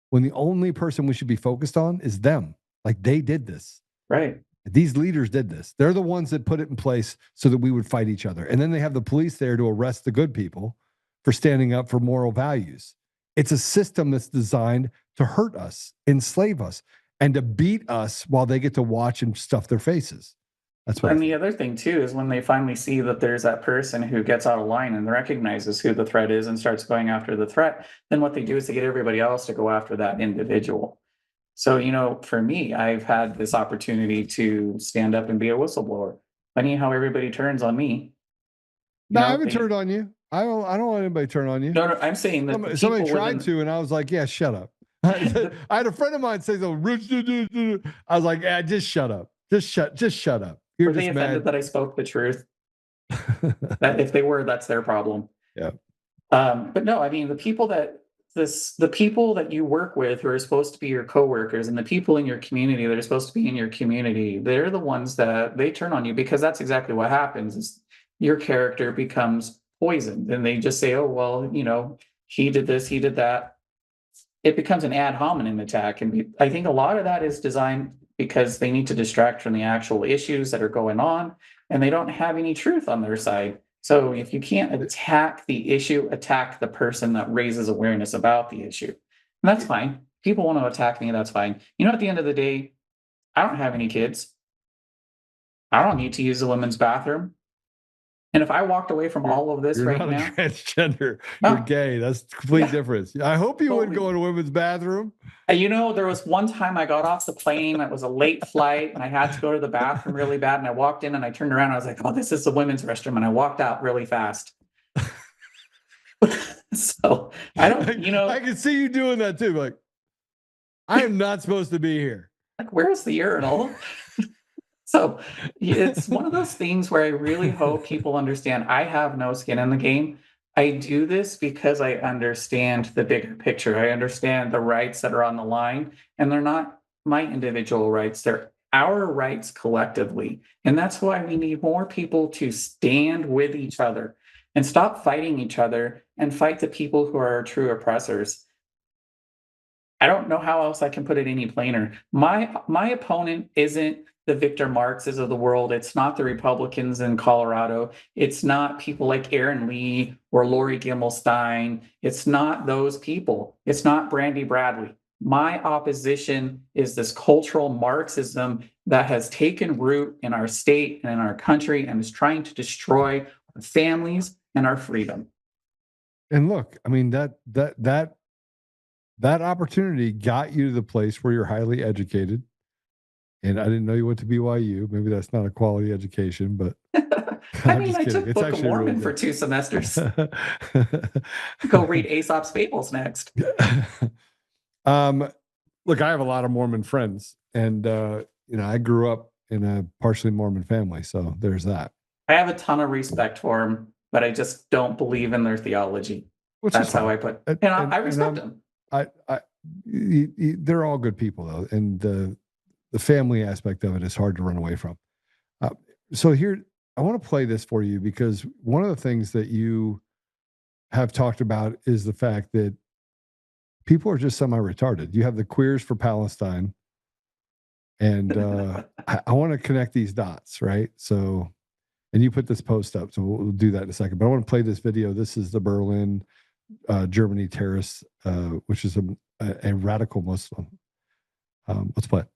when the only person we should be focused on is them. Like, they did this. Right. These leaders did this. They're the ones that put it in place so that we would fight each other. And then they have the police there to arrest the good people for standing up for moral values. It's a system that's designed to hurt us, enslave us, and to beat us while they get to watch and stuff their faces. That's what. And the other thing too is when they finally see that there's that person who gets out of line and recognizes who the threat is and starts going after the threat, then what they do is they get everybody else to go after that individual. So, for me, I've had this opportunity to stand up and be a whistleblower. Funny how everybody turns on me. No, I haven't turned on you. I don't want anybody to turn on you. No, I'm saying that somebody tried to, and I was like, yeah, shut up. I had a friend of mine say, "So, I was like, yeah, just shut up. Just shut up." You're were they offended that I spoke the truth? That if they were, that's their problem. Yeah. But no, I mean, the people that you work with who are supposed to be your coworkers, and the people in your community that are supposed to be in your community, they're the ones that they turn on you, because that's exactly what happens is your character becomes poisoned, and they just say, oh, well, he did this, he did that. It becomes an ad hominem attack. And I think a lot of that is designed because they need to distract from the actual issues that are going on, and they don't have any truth on their side. So if you can't attack the issue, attack the person that raises awareness about the issue. And that's fine. People want to attack me, that's fine. At the end of the day, I don't have any kids. I don't need to use the women's bathroom. And if I walked away from all of this You're right not now, a transgender. No. You're gay. That's the complete Yeah. difference. I hope you wouldn't Totally. go in a women's bathroom. you know, there was one time I got off the plane. It was a late flight, and I had to go to the bathroom really bad. And I walked in, and I turned around. And I was like, "Oh, this is the women's restroom," and I walked out really fast. So I don't, I can see you doing that too. Like, I am not supposed to be here. like, where's the urinal? So it's one of those things where I really hope people understand I have no skin in the game. I do this because I understand the bigger picture. I understand the rights that are on the line, and they're not my individual rights. They're our rights collectively. And that's why we need more people to stand with each other and stop fighting each other and fight the people who are our true oppressors. I don't know how else I can put it any plainer. My opponent isn't the Victor Marxes of the world. It's not the Republicans in Colorado. It's not people like Aaron Lee or Lori Gimmelstein. It's not those people. It's not Brandy Bradley. My opposition is this cultural Marxism that has taken root in our state and in our country and is trying to destroy our families and our freedom. And look, I mean, that opportunity got you to the place where you're highly educated. And I didn't know you went to BYU. Maybe that's not a quality education, but I mean, I took Book of Mormon really for 2 semesters. Go read Aesop's Fables next. Look, I have a lot of Mormon friends, and I grew up in a partially Mormon family, so there's that. I have a ton of respect for them, but I just don't believe in their theology. That's how I put it. And I respect them. They're all good people, though, and the family aspect of it is hard to run away from. So here, I want to play this for you because one of the things that you have talked about is the fact that people are just semi-retarded. You have the Queers for Palestine, and I want to connect these dots, right? So, and you put this post up, so we'll do that in a second. But I want to play this video. This is the Berlin, Germany terrorist, which is a radical Muslim. Let's play it.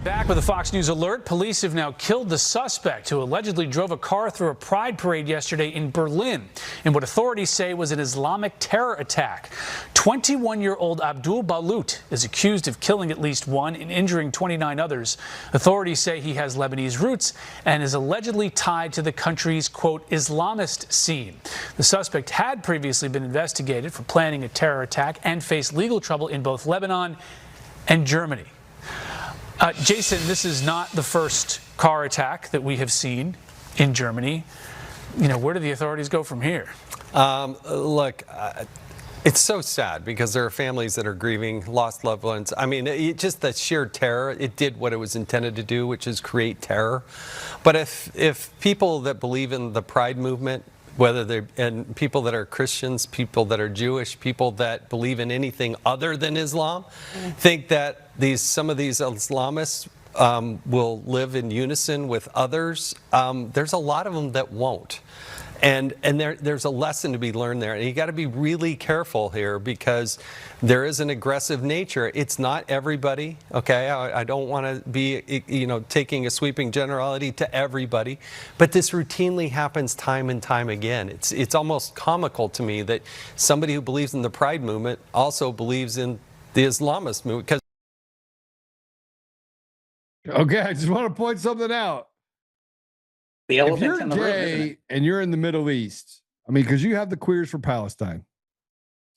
Back with a Fox News alert, police have now killed the suspect who allegedly drove a car through a pride parade yesterday in Berlin in what authorities say was an Islamic terror attack. 21-year-old Abdul Balut is accused of killing at least one and injuring 29 others. Authorities say he has Lebanese roots and is allegedly tied to the country's, quote, Islamist scene. The suspect had previously been investigated for planning a terror attack and faced legal trouble in both Lebanon and Germany. Jason, this is not the first car attack that we have seen in Germany. Where do the authorities go from here? Look, it's so sad because there are families that are grieving lost loved ones. I mean, just the sheer terror, it did what it was intended to do, which is create terror. But if people that believe in the Pride movement, and people that are Christians, people that are Jewish, people that believe in anything other than Islam, think that some of these Islamists will live in unison with others, there's a lot of them that won't. And there's a lesson to be learned there. And you got to be really careful here because there is an aggressive nature. It's not everybody, okay? I don't want to be, taking a sweeping generality to everybody. But this routinely happens time and time again. It's almost comical to me that somebody who believes in the Pride movement also believes in the Islamist movement. Okay, I just want to point something out. If you're gay and you're in the Middle East, I mean, because you have the Queers for Palestine.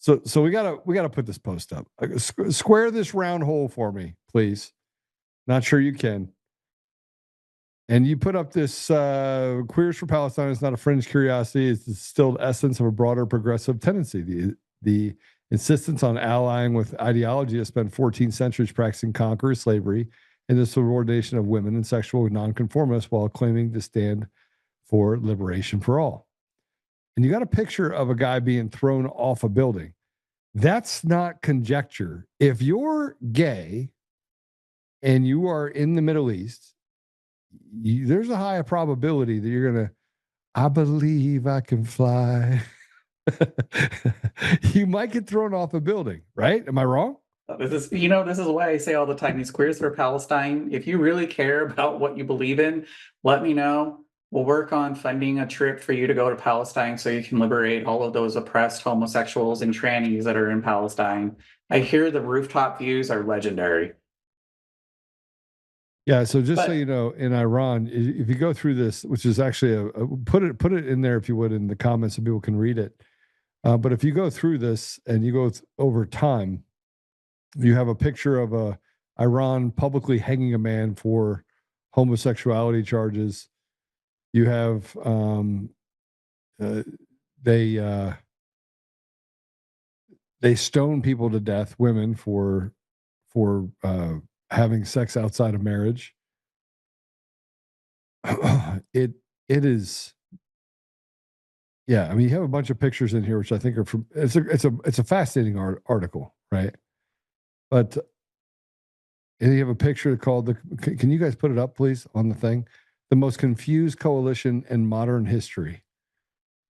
So we gotta put this post up. Square this round hole for me, please. Not sure you can. And you put up this Queers for Palestine is not a fringe curiosity. It's the distilled essence of a broader progressive tendency. The insistence on allying with ideology that spent 14 centuries practicing conqueror slavery and the subordination of women and sexual nonconformists while claiming to stand for liberation for all. And you got a picture of a guy being thrown off a building. That's not conjecture. If you're gay and you are in the Middle East, there's a high probability that you're going to, I believe I can fly. You might get thrown off a building, right? Am I wrong? This is why I say all the time, these Queers for Palestine, if you really care about what you believe in, let me know. We'll work on funding a trip for you to go to Palestine so you can liberate all of those oppressed homosexuals and trannies that are in Palestine. I hear the rooftop views are legendary. Yeah. So just so But- you know, in Iran, if you go through this, which is actually put it in there if you would in the comments so people can read it. But if you go through this and you go over time, you have a picture of Iran publicly hanging a man for homosexuality charges. You have they stone people to death, women for having sex outside of marriage. It is, yeah. I mean, you have a bunch of pictures in here, which I think are from. It's a fascinating article, right? But and you have a picture called the. Can you guys put it up, please, on the thing? The most confused coalition in modern history,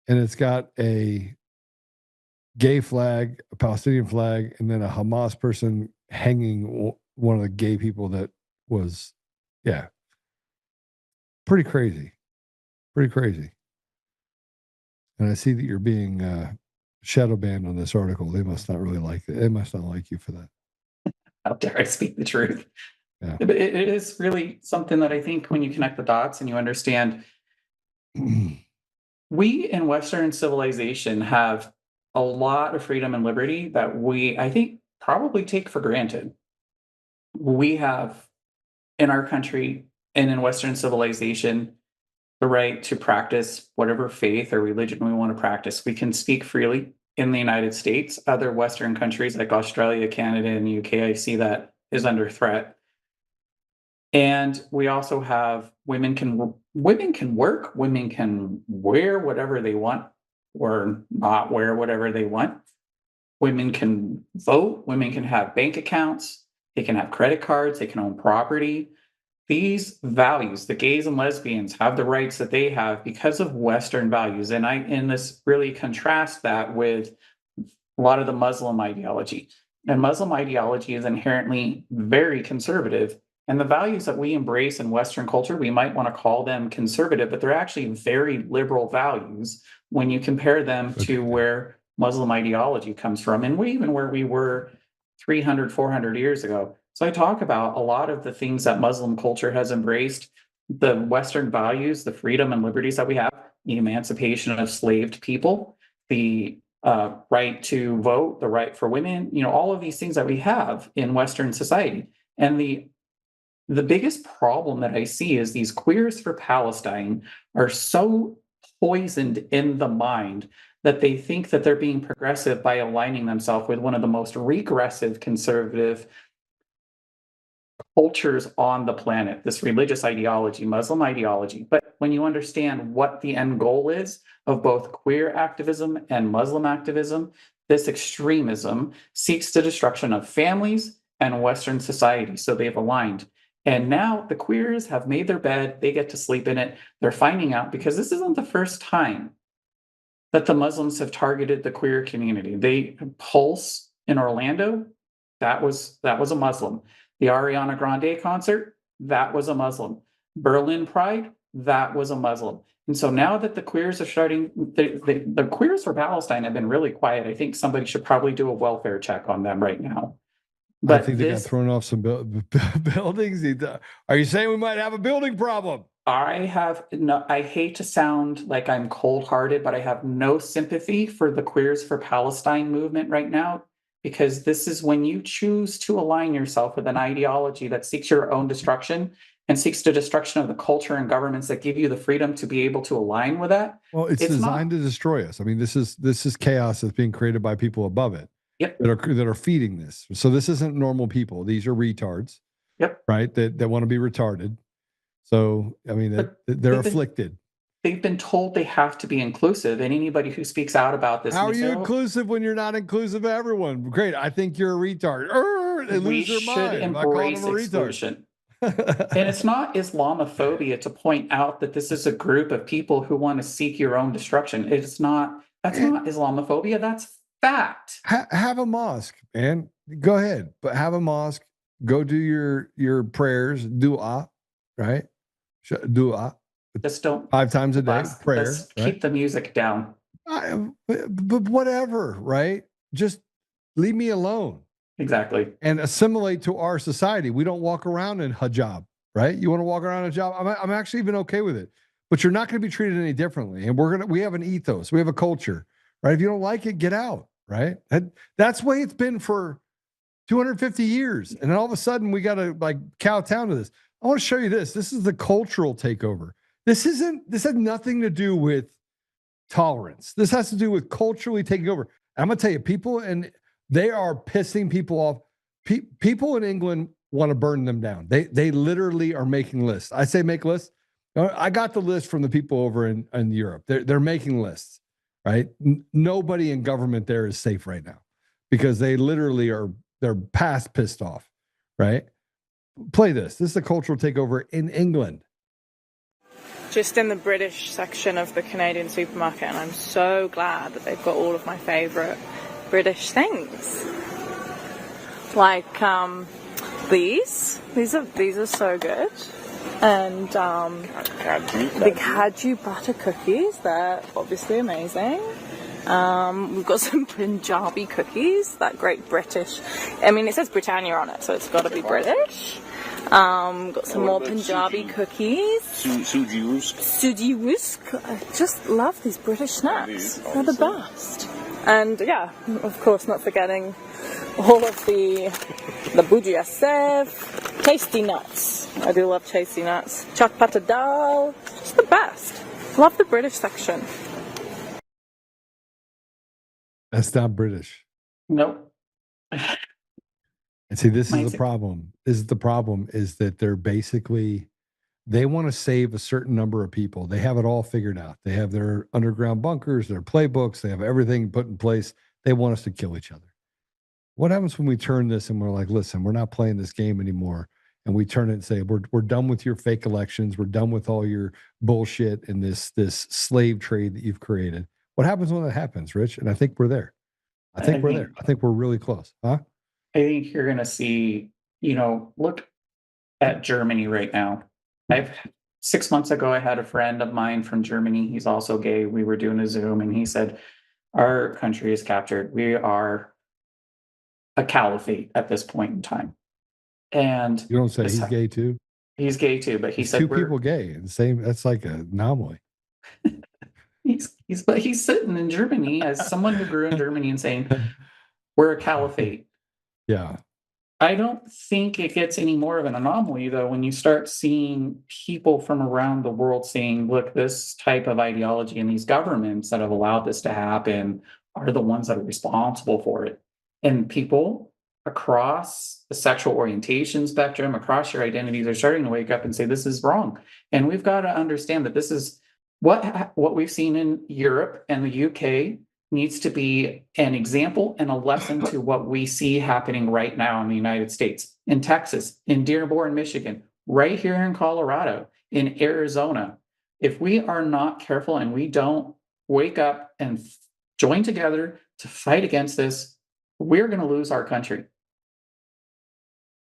and it's got a gay flag, a Palestinian flag, and then a Hamas person hanging one of the gay people that was, yeah, pretty crazy. And I see that you're being shadow banned on this article. They must not really like it. They must not like you for that. How dare I speak the truth? Yeah. But it is really something that I think when you connect the dots and you understand, we in Western civilization have a lot of freedom and liberty that we, I think, probably take for granted. We have in our country and in Western civilization the right to practice whatever faith or religion we want to practice. We can speak freely in the United States. Other Western countries like Australia, Canada, and the UK, I see that is under threat. And we also have women can work, women can wear whatever they want or not wear whatever they want. Women can vote, women can have bank accounts, they can have credit cards, they can own property. These values, the gays and lesbians have the rights that they have because of Western values. And I in this really contrast that with a lot of the Muslim ideology. And Muslim ideology is inherently very conservative. And the values that we embrace in Western culture, we might want to call them conservative, but they're actually very liberal values when you compare them to where Muslim ideology comes from, and even where we were 300, 400 years ago. So I talk about a lot of the things that Muslim culture has embraced, the Western values, the freedom and liberties that we have, the emancipation of enslaved people, the right to vote, the right for women, all of these things that we have in Western society. And the biggest problem that I see is these queers for Palestine are so poisoned in the mind that they think that they're being progressive by aligning themselves with one of the most regressive conservative cultures on the planet, this religious ideology, Muslim ideology. But when you understand what the end goal is of both queer activism and Muslim activism, this extremism seeks the destruction of families and Western society. So they've aligned. And now the queers have made their bed, they get to sleep in it. They're finding out, because this isn't the first time that the Muslims have targeted the queer community. They Pulse in Orlando, that was a Muslim. The Ariana Grande concert, that was a Muslim. Berlin Pride, that was a Muslim. And so now that the queers are starting, the queers for Palestine have been really quiet. I think somebody should probably do a welfare check on them right now. But I think they got thrown off some buildings. Are you saying we might have a building problem? I hate to sound like I'm cold-hearted, but I have no sympathy for the Queers for Palestine movement right now, because this is when you choose to align yourself with an ideology that seeks your own destruction and seeks the destruction of the culture and governments that give you the freedom to be able to align with that. Well, it's designed to destroy us. I mean, this is chaos that's being created by people above it. Yep. That are feeding this. So this isn't normal people. These are retards. Yep. Right. That want to be retarded. So I mean, they're afflicted. They've been told they have to be inclusive, and anybody who speaks out about this. How are you inclusive when you're not inclusive of everyone? Great. I think you're a retard. They lose their mind. I call them a exclusion. And it's not Islamophobia to point out that this is a group of people who want to seek your own destruction. That's not Islamophobia. That's fact. Have a mosque, man. Go ahead, but have a mosque. Go do your prayers, dua, right? Dua, Just don't 5 times a day, blast. prayer, Let's right? keep the music down. But whatever, right? Just leave me alone Exactly. and assimilate to our society. We don't walk around in hijab, right? You want to walk around in hijab? I'm actually even okay with it, but you're not going to be treated any differently. And we have an ethos, we have a culture, right? If you don't like it, get out, right? That's the way it's been for 250 years. And then all of a sudden we got to like kowtow to this. I want to show you this. This is the cultural takeover. This had nothing to do with tolerance. This has to do with culturally taking over. I'm going to tell you, people, and they are pissing people off. People in England want to burn them down. They literally are making lists. I say make lists. I got the list from the people over in Europe. They're making lists, right? Nobody in government there is safe right now because they literally they're past pissed off, right? Play this. This is a cultural takeover in England. Just in the British section of the Canadian supermarket, and I'm so glad that they've got all of my favourite British things. Like these are so good. And the Caju butter cookies, they're obviously amazing. We've got some Punjabi cookies, that great British. I mean, it says Britannia on it, so it's got to be British. Got some more Punjabi cookies. Suji rusk. I just love these British snacks. They're the best. And yeah, of course, not forgetting all of the bhujia sev, tasty nuts. I do love tasty nuts. Chak pata dal, just the best. Love the British section. That's not British. Nope. And see, this is the problem. Is that they want to save a certain number of people. They have it all figured out. They have their underground bunkers, their playbooks, they have everything put in place. They want us to kill each other. What happens when we turn this and we're like, listen, we're not playing this game anymore? And we turn it and say, we're done with your fake elections. We're done with all your bullshit and this slave trade that you've created. What happens when that happens, Rich? And I think we're there. I think we're there. I think we're really close. Huh? I think you're going to see, look at Germany right now. 6 months ago, I had a friend of mine from Germany. He's also gay. We were doing a Zoom and he said, our country is captured. We are a caliphate at this point in time. And you don't say he's gay too? He's gay too, but he said two people gay. The same. That's like an anomaly. But he's sitting in Germany as someone who grew in Germany and saying, we're a caliphate. Yeah. I don't think it gets any more of an anomaly, though, when you start seeing people from around the world saying, look, this type of ideology and these governments that have allowed this to happen are the ones that are responsible for it. And people across the sexual orientation spectrum, across your identities, are starting to wake up and say, this is wrong. And we've got to understand that this is what we've seen in Europe and the UK needs to be an example and a lesson to what we see happening right now in the United States, in Texas, in Dearborn, Michigan, right here in Colorado, in Arizona. If we are not careful and we don't wake up and join together to fight against this, we're going to lose our country.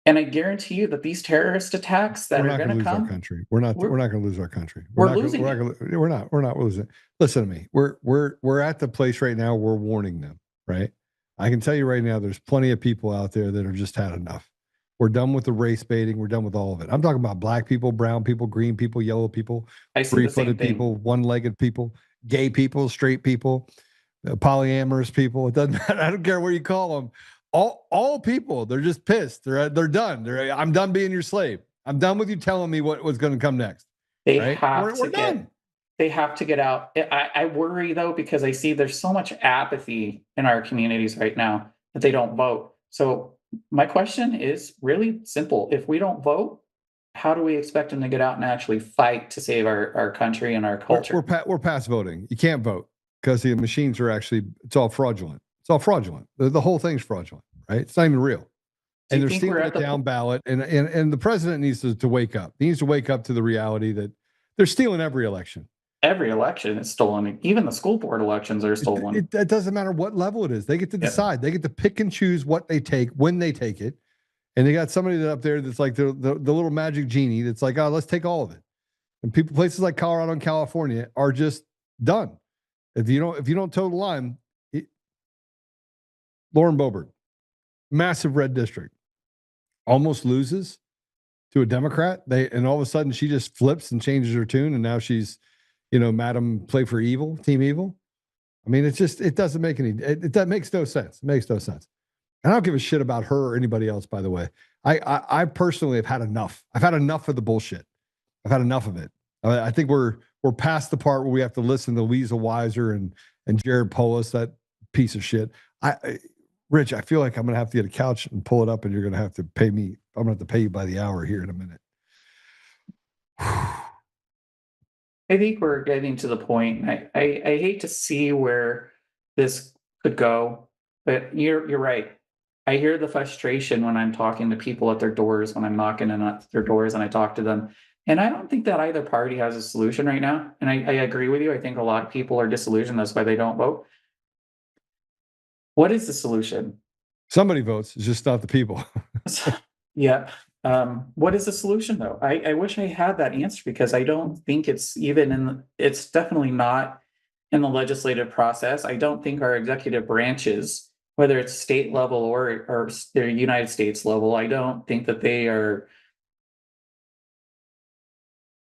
And I guarantee you that these terrorist attacks that are going to come, our country. We're not going to lose our country. We're losing. We're not losing. Listen to me. We're at the place right now. We're warning them. Right. I can tell you right now, there's plenty of people out there that are just had enough. We're done with the race baiting. We're done with all of it. I'm talking about black people, brown people, green people, yellow people, three-footed people, one-legged people, gay people, straight people, polyamorous people. It doesn't matter. I don't care what you call them. All people, they're just pissed. They're done. I'm done being your slave. I'm done with you telling me what was going to come next. They right? have to get out. I worry though, because I see there's so much apathy in our communities right now that they don't vote. So my question is really simple. If we don't vote, how do we expect them to get out and actually fight to save our country and our culture? We're past voting. You can't vote because the machines are it's all fraudulent. It's all fraudulent. The whole thing's fraudulent, right? It's not even real. And they're stealing it down ballot. And the president needs to wake up. He needs to wake up to the reality that they're stealing every election. Every election is stolen. Even the school board elections are stolen. It doesn't matter what level it is. They get to decide. They get to pick and choose what they take, when they take it. And they got somebody up there that's like the little magic genie that's like, oh, let's take all of it. And places like Colorado and California are just done. If you don't toe the line, Lauren Boebert, massive red district, almost loses to a Democrat. And all of a sudden she just flips and changes her tune, and now she's, Madam Play for Evil, Team Evil. I mean, it doesn't make that makes no sense. It makes no sense. And I don't give a shit about her or anybody else, by the way. I personally have had enough. I've had enough of the bullshit. I've had enough of it. I think we're past the part where we have to listen to Lisa Weiser and Jared Polis, that piece of shit. Rich, I feel like I'm going to have to get a couch and pull it up, and you're going to have to pay me. I'm going to have to pay you by the hour here in a minute. I think we're getting to the point. I hate to see where this could go, but you're right. I hear the frustration when I'm talking to people at their doors, when I'm knocking on their doors and I talk to them. And I don't think that either party has a solution right now. And I agree with you. I think a lot of people are disillusioned. That's why they don't vote. What is the solution? Somebody votes. It's just not the people. Yeah. What is the solution though? I wish I had that answer, because I don't think it's even it's definitely not in the legislative process. I don't think our executive branches, whether it's state level or their United States level, I don't think that they are.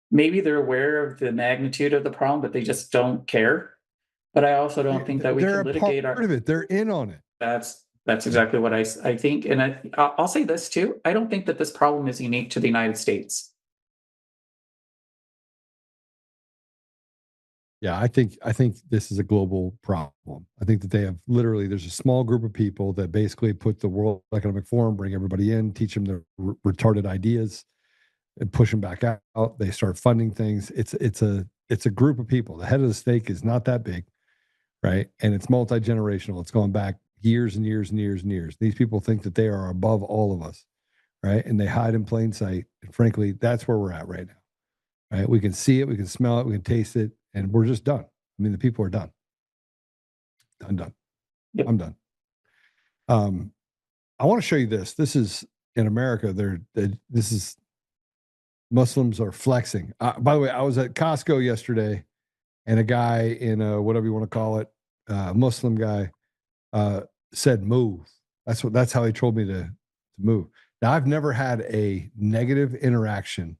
Maybe they're aware of the magnitude of the problem, but they just don't care. But I also don't think that we can litigate part of it. They're in on it. That's exactly what I think. And I'll say this too. I don't think that this problem is unique to the United States. Yeah, I think this is a global problem. I think that they have there's a small group of people that basically put the World Economic Forum, bring everybody in, teach them their retarded ideas, and push them back out. They start funding things. It's a group of people. The head of the snake is not that big, right? And it's multi-generational. It's going back years and years and years and years. These people think that they are above all of us, right? And they hide in plain sight. And frankly, that's where we're at right now, right? We can see it, we can smell it, we can taste it, and we're just done. I mean, the people are done. Done. Yep. I'm done. I want to show you this. This is in America. This is Muslims are flexing. By the way, I was at Costco yesterday, and a guy in a, whatever you want to call it, Muslim guy, said move. That's how he told me to move. Now, I've never had a negative interaction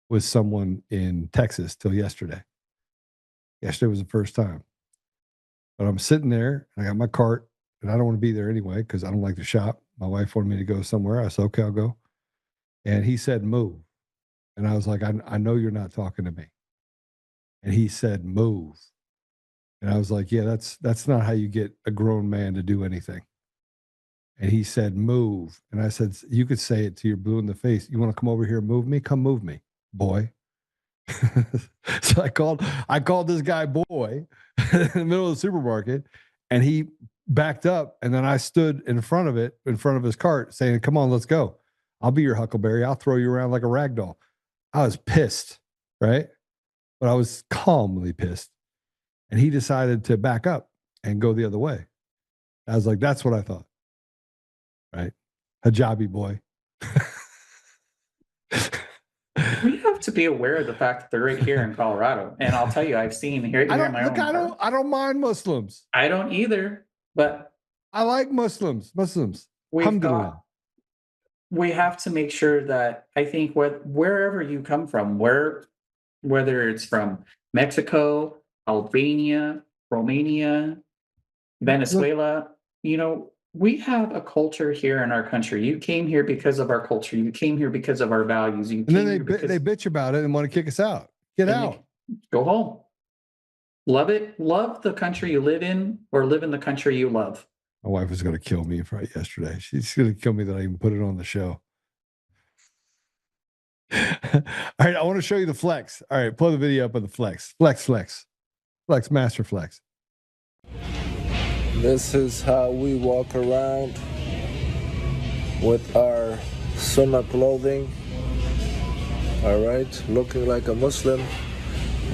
with someone in Texas till yesterday. Yesterday was the first time. But I'm sitting there, and I got my cart, and I don't want to be there anyway because I don't like to shop. My wife wanted me to go somewhere. I said, okay, I'll go. And he said, move. And I was like, I know you're not talking to me. And he said, move. And I was like, yeah, that's not how you get a grown man to do anything. And he said, move. And I said, you could say it to your blue in the face. You want to come over here and move me? Come move me, boy. So I called this guy boy in the middle of the supermarket, and he backed up. And then I stood in front of his cart saying, come on, let's go. I'll be your huckleberry. I'll throw you around like a rag doll. I was pissed, right? But I was calmly pissed. And he decided to back up and go the other way. I was like, that's what I thought. Right? Hijabi boy. We have to be aware of the fact that they're right here in Colorado. And I'll tell you, I've seen here in my own. I don't mind Muslims. I don't either, but I like Muslims. We have to make sure that, I think, wherever you come from, whether it's from Mexico, Albania, Romania, Venezuela, we have a culture here in our country. You came here because of our culture. You came here because of our values. And then they bitch about it and want to kick us out. Get out. Go home. Love it. Love the country you live in, or live in the country you love. My wife was going to kill me yesterday. She's going to kill me that I even put it on the show. All right, I want to show you the flex. All right, pull the video up of the flex. Flex, master flex. This is how we walk around with our sunnah clothing. All right, looking like a Muslim.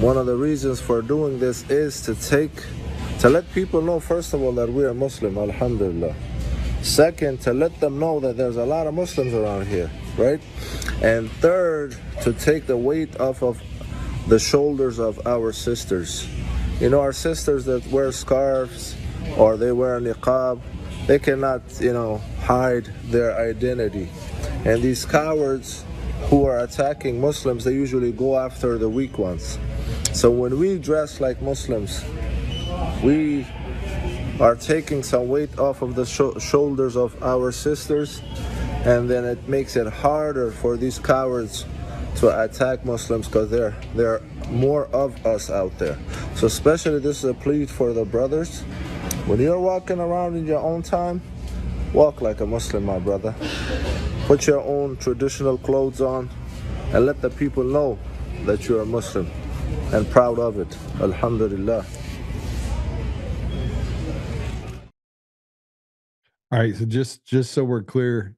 One of the reasons for doing this is to let people know, first of all, that we are Muslim, alhamdulillah. Second, to let them know that there's a lot of Muslims around here, right? And third, to take the weight off of the shoulders of our sisters. You know, our sisters that wear scarves or they wear niqab, they cannot, hide their identity. And these cowards who are attacking Muslims, they usually go after the weak ones. So when we dress like Muslims, we are taking some weight off of the shoulders of our sisters, and then it makes it harder for these cowards to attack Muslims because there are more of us out there. So especially this is a plea for the brothers. When you're walking around in your own time, walk like a Muslim, my brother. Put your own traditional clothes on and let the people know that you're a Muslim and proud of it. Alhamdulillah. All right, so just so we're clear,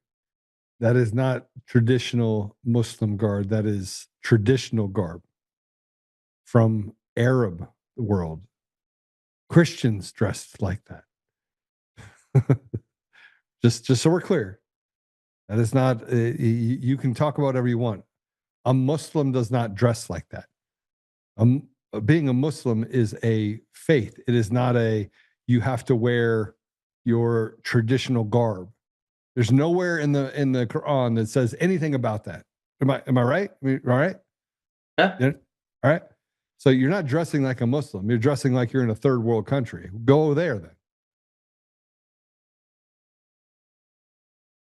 that is not traditional Muslim garb. That is traditional garb from Arab world. Christians dressed like that. just so we're clear, that is not. You can talk about whatever you want. A Muslim does not dress like that. Being a Muslim is a faith. It is not you have to wear your traditional garb. There's nowhere in the Quran that says anything about that. Am I right? All right? Yeah. All right. So you're not dressing like a Muslim. You're dressing like you're in a third world country. Go there then.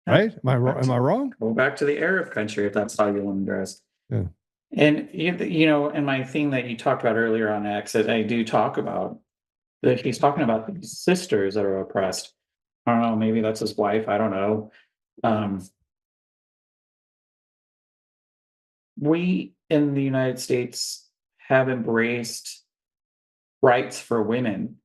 Right? Am I wrong? Go back to the Arab country if that's how you want to dress. Yeah. And in my thing that you talked about earlier on X, that I do talk about, that he's talking about these sisters that are oppressed. I don't know, maybe that's his wife. I don't know. We in the United States have embraced rights for women.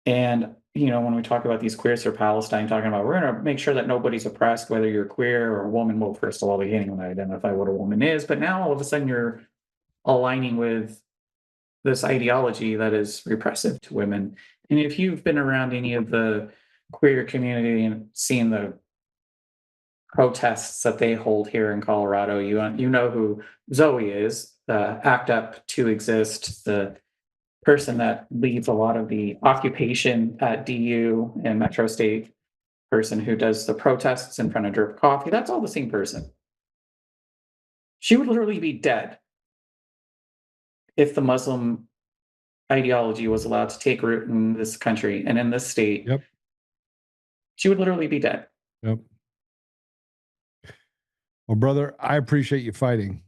And, when we talk about these queers for Palestine, talking about we're going to make sure that nobody's oppressed, whether you're queer or a woman. Well, first of all, we can't even identify what a woman is. But now all of a sudden you're aligning with this ideology that is repressive to women. And if you've been around any of the queer community and seen the protests that they hold here in Colorado, you know who Zoe is, the Act Up to Exist, the person that leads a lot of the occupation at DU and Metro State, person who does the protests in front of Drip Coffee. That's all the same person. She would literally be dead if the Muslim ideology was allowed to take root in this country and in this state. Yep. She would literally be dead. Yep. Well, brother, I appreciate you fighting.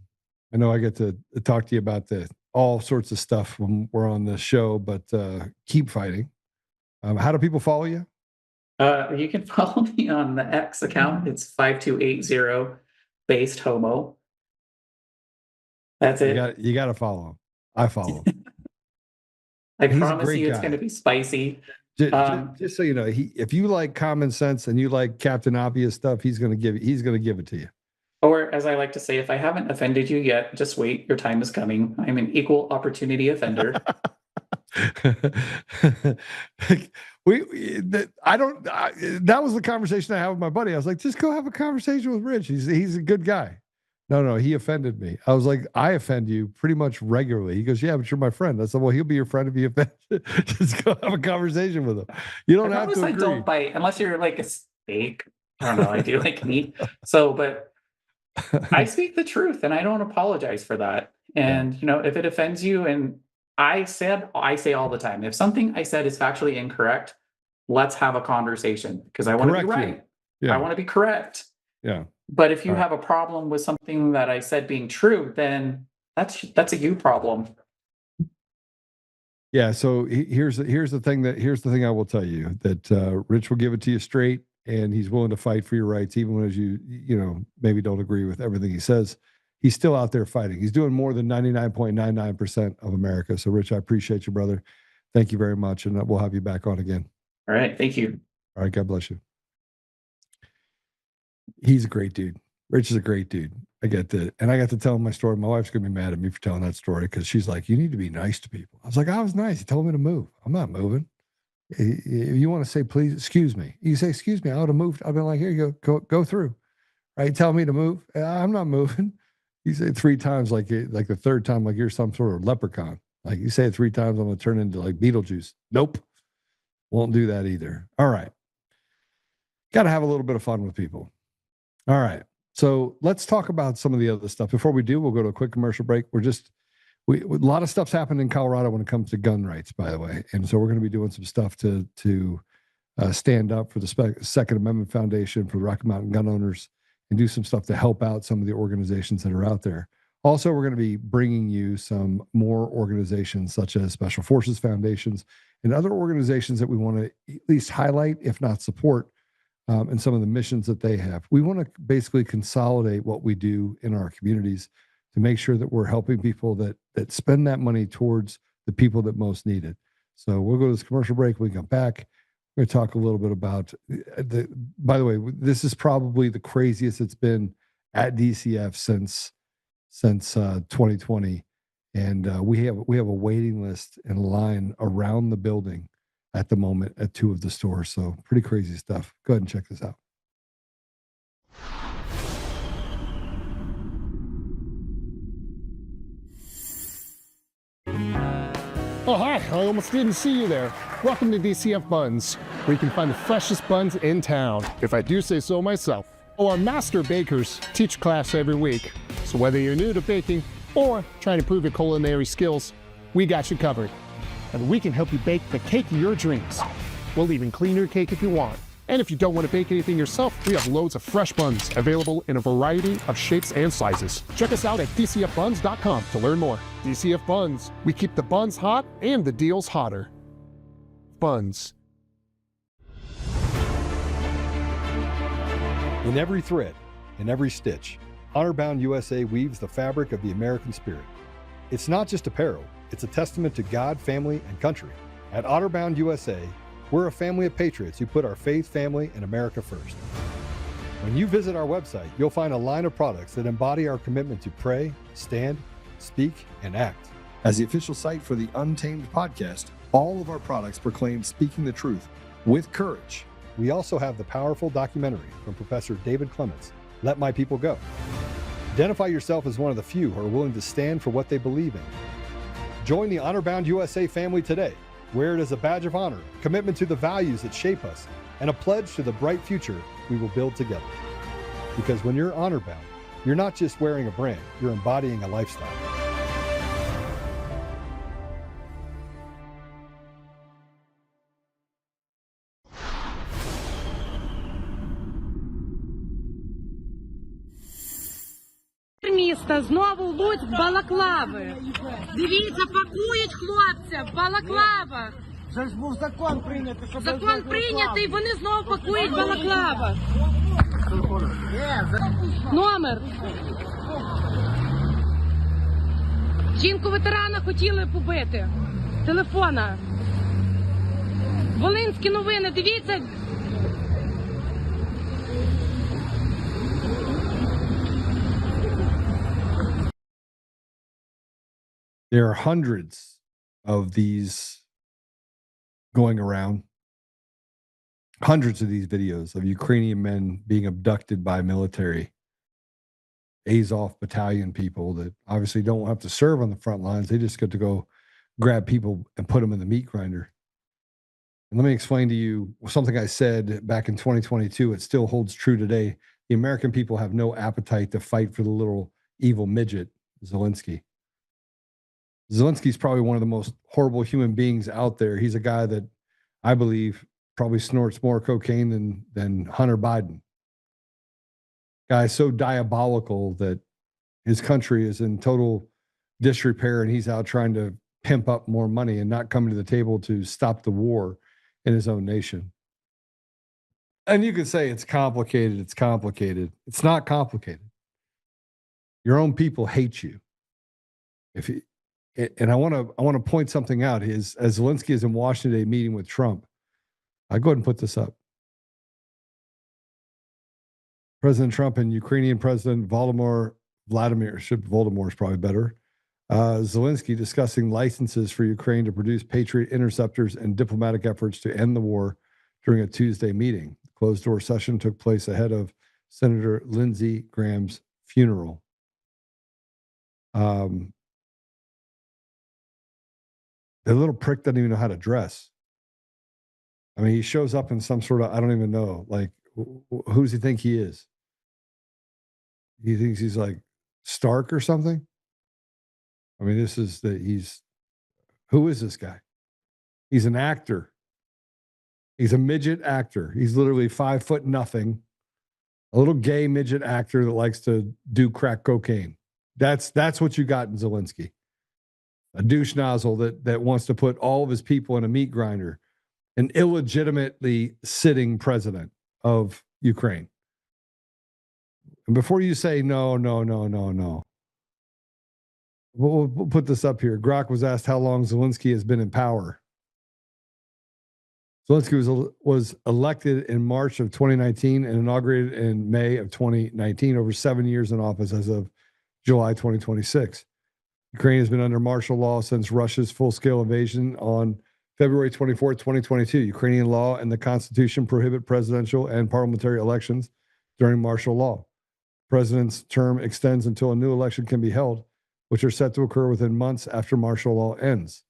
I know I get to talk to you about all sorts of stuff when we're on the show, but keep fighting. How do people follow you? You can follow me on the X account. It's 5280 based homo. That's it. You got to follow him. I follow him. I promise you it's going to be spicy. Just so you know, if you like common sense and you like Captain Obvious stuff, he's going to give it to you. Or as I like to say, if I haven't offended you yet, just wait. Your time is coming. I'm an equal opportunity offender. That was the conversation I had with my buddy. I was like, just go have a conversation with Rich. He's a good guy. No, he offended me. I was like, I offend you pretty much regularly. He goes, yeah, but you're my friend. I said, well, he'll be your friend if you offend. Just go have a conversation with him. You don't have to agree. I don't bite unless you're like a steak. I don't know. I do like meat. But I speak the truth and I don't apologize for that. And, if it offends you, and I say all the time, if something I said is factually incorrect, let's have a conversation because I want to be right. Yeah. I want to be correct. Yeah. But if you have a problem with something that I said being true, then that's a you problem. Yeah. So here's the thing I will tell you, that Rich will give it to you straight, and he's willing to fight for your rights, even when you maybe don't agree with everything he says. He's still out there fighting. He's doing more than 99.99% of America. So Rich, I appreciate you, brother. Thank you very much. And we'll have you back on again. All right. Thank you. All right. God bless you. He's a great dude. Rich is a great dude. I get that. And I got to tell him my story. My wife's going to be mad at me for telling that story because she's like, you need to be nice to people. I was like, I was nice. He told me to move. I'm not moving. If you want to say, please, excuse me. You say, excuse me. I would have moved. I've been like, here you go through. Right? Tell me to move. I'm not moving. You say it 3 times like the third time like you're some sort of leprechaun. Like you say it 3 times, I'm going to turn into like Beetlejuice. Nope. Won't do that either. All right. Got to have a little bit of fun with people. All right. So let's talk about some of the other stuff. Before we do, we'll go to a quick commercial break. A lot of stuff's happened in Colorado when it comes to gun rights, by the way. And so we're going to be doing some stuff to stand up for the Second Amendment Foundation, for the Rocky Mountain gun owners, and do some stuff to help out some of the organizations that are out there. Also, we're going to be bringing you some more organizations such as Special Forces Foundations and other organizations that we want to at least highlight, if not support, and some of the missions that they have. We want to basically consolidate what we do in our communities to make sure that we're helping people that spend that money towards the people that most need it. So we'll go to this commercial break. When we come back, we're going to talk a little bit about by the way, this is probably the craziest it's been at DCF since 2020. And we have a waiting list and line around the building at the moment at 2 of the stores. So pretty crazy stuff. Go ahead and check this out. Oh, hi. I almost didn't see you there. Welcome to DCF Buns, where you can find the freshest buns in town, if I do say so myself. Oh, our master bakers teach class every week. So whether you're new to baking or trying to improve your culinary skills, we got you covered. And we can help you bake the cake of your dreams. We'll even clean your cake if you want. And if you don't want to bake anything yourself, we have loads of fresh buns available in a variety of shapes and sizes. Check us out at dcfbuns.com to learn more. DCF Buns, we keep the buns hot and the deals hotter. Buns. In every thread, in every stitch, Honor-Bound USA weaves the fabric of the American spirit. It's not just apparel, it's a testament to God, family, and country. At Honor-Bound USA, we're a family of patriots who put our faith, family, and America first. When you visit our website, you'll find a line of products that embody our commitment to pray, stand, speak, and act. As the official site for the Untamed podcast, all of our products proclaim speaking the truth with courage. We also have the powerful documentary from Professor David Clements, Let My People Go. Identify yourself as one of the few who are willing to stand for what they believe in. Join the Honor-Bound USA family today. Wear it as a badge of honor, commitment to the values that shape us, and a pledge to the bright future we will build together. Because when you're honor-bound, you're not just wearing a brand, you're embodying a lifestyle. Міста знову Луцьк, балаклави. Дивіться, пакують хлопця в балаклавах. Це ж був закон прийнятий. Закон прийнятий, вони знову пакують в балаклавах. Номер. Жінку ветерана хотіли побити. Телефона. Волинські новини, дивіться. There are hundreds of these going around, hundreds of these videos of Ukrainian men being abducted by military, Azov battalion people that obviously don't have to serve on the front lines. They just get to go grab people and put them in the meat grinder. And let me explain to you something I said back in 2022. It still holds true today. The American people have no appetite to fight for the little evil midget, Zelensky. Zelensky's probably one of the most horrible human beings out there. He's a guy that I believe probably snorts more cocaine than Hunter Biden. Guy's so diabolical that his country is in total disrepair and he's out trying to pimp up more money and not coming to the table to stop the war in his own nation. And you can say it's complicated. It's complicated. It's not complicated. Your own people hate you. And I want to point something out. As Zelensky is in Washington today meeting with Trump, I go ahead and put this up. President Trump and Ukrainian President Volodymyr is probably better. Zelensky discussing licenses for Ukraine to produce Patriot interceptors and diplomatic efforts to end the war during a Tuesday meeting. The closed-door session took place ahead of Senator Lindsey Graham's funeral. The little prick doesn't even know how to dress. I mean, he shows up in some sort of, I don't even know, like, who does he think he is? He thinks he's like Stark or something? I mean, who is this guy? He's an actor. He's a midget actor. He's literally 5 foot nothing, a little gay midget actor that likes to do crack cocaine. That's what you got in Zelensky. A douche nozzle that wants to put all of his people in a meat grinder, an illegitimately sitting president of Ukraine. And before you say no, we'll put this up here. Grok was asked how long Zelensky has been in power. Zelensky was elected in March of 2019 and inaugurated in May of 2019, over 7 years in office as of July 2026. Ukraine has been under martial law since Russia's full-scale invasion on February 24, 2022. Ukrainian law and the Constitution prohibit presidential and parliamentary elections during martial law. President's term extends until a new election can be held, which are set to occur within months after martial law ends.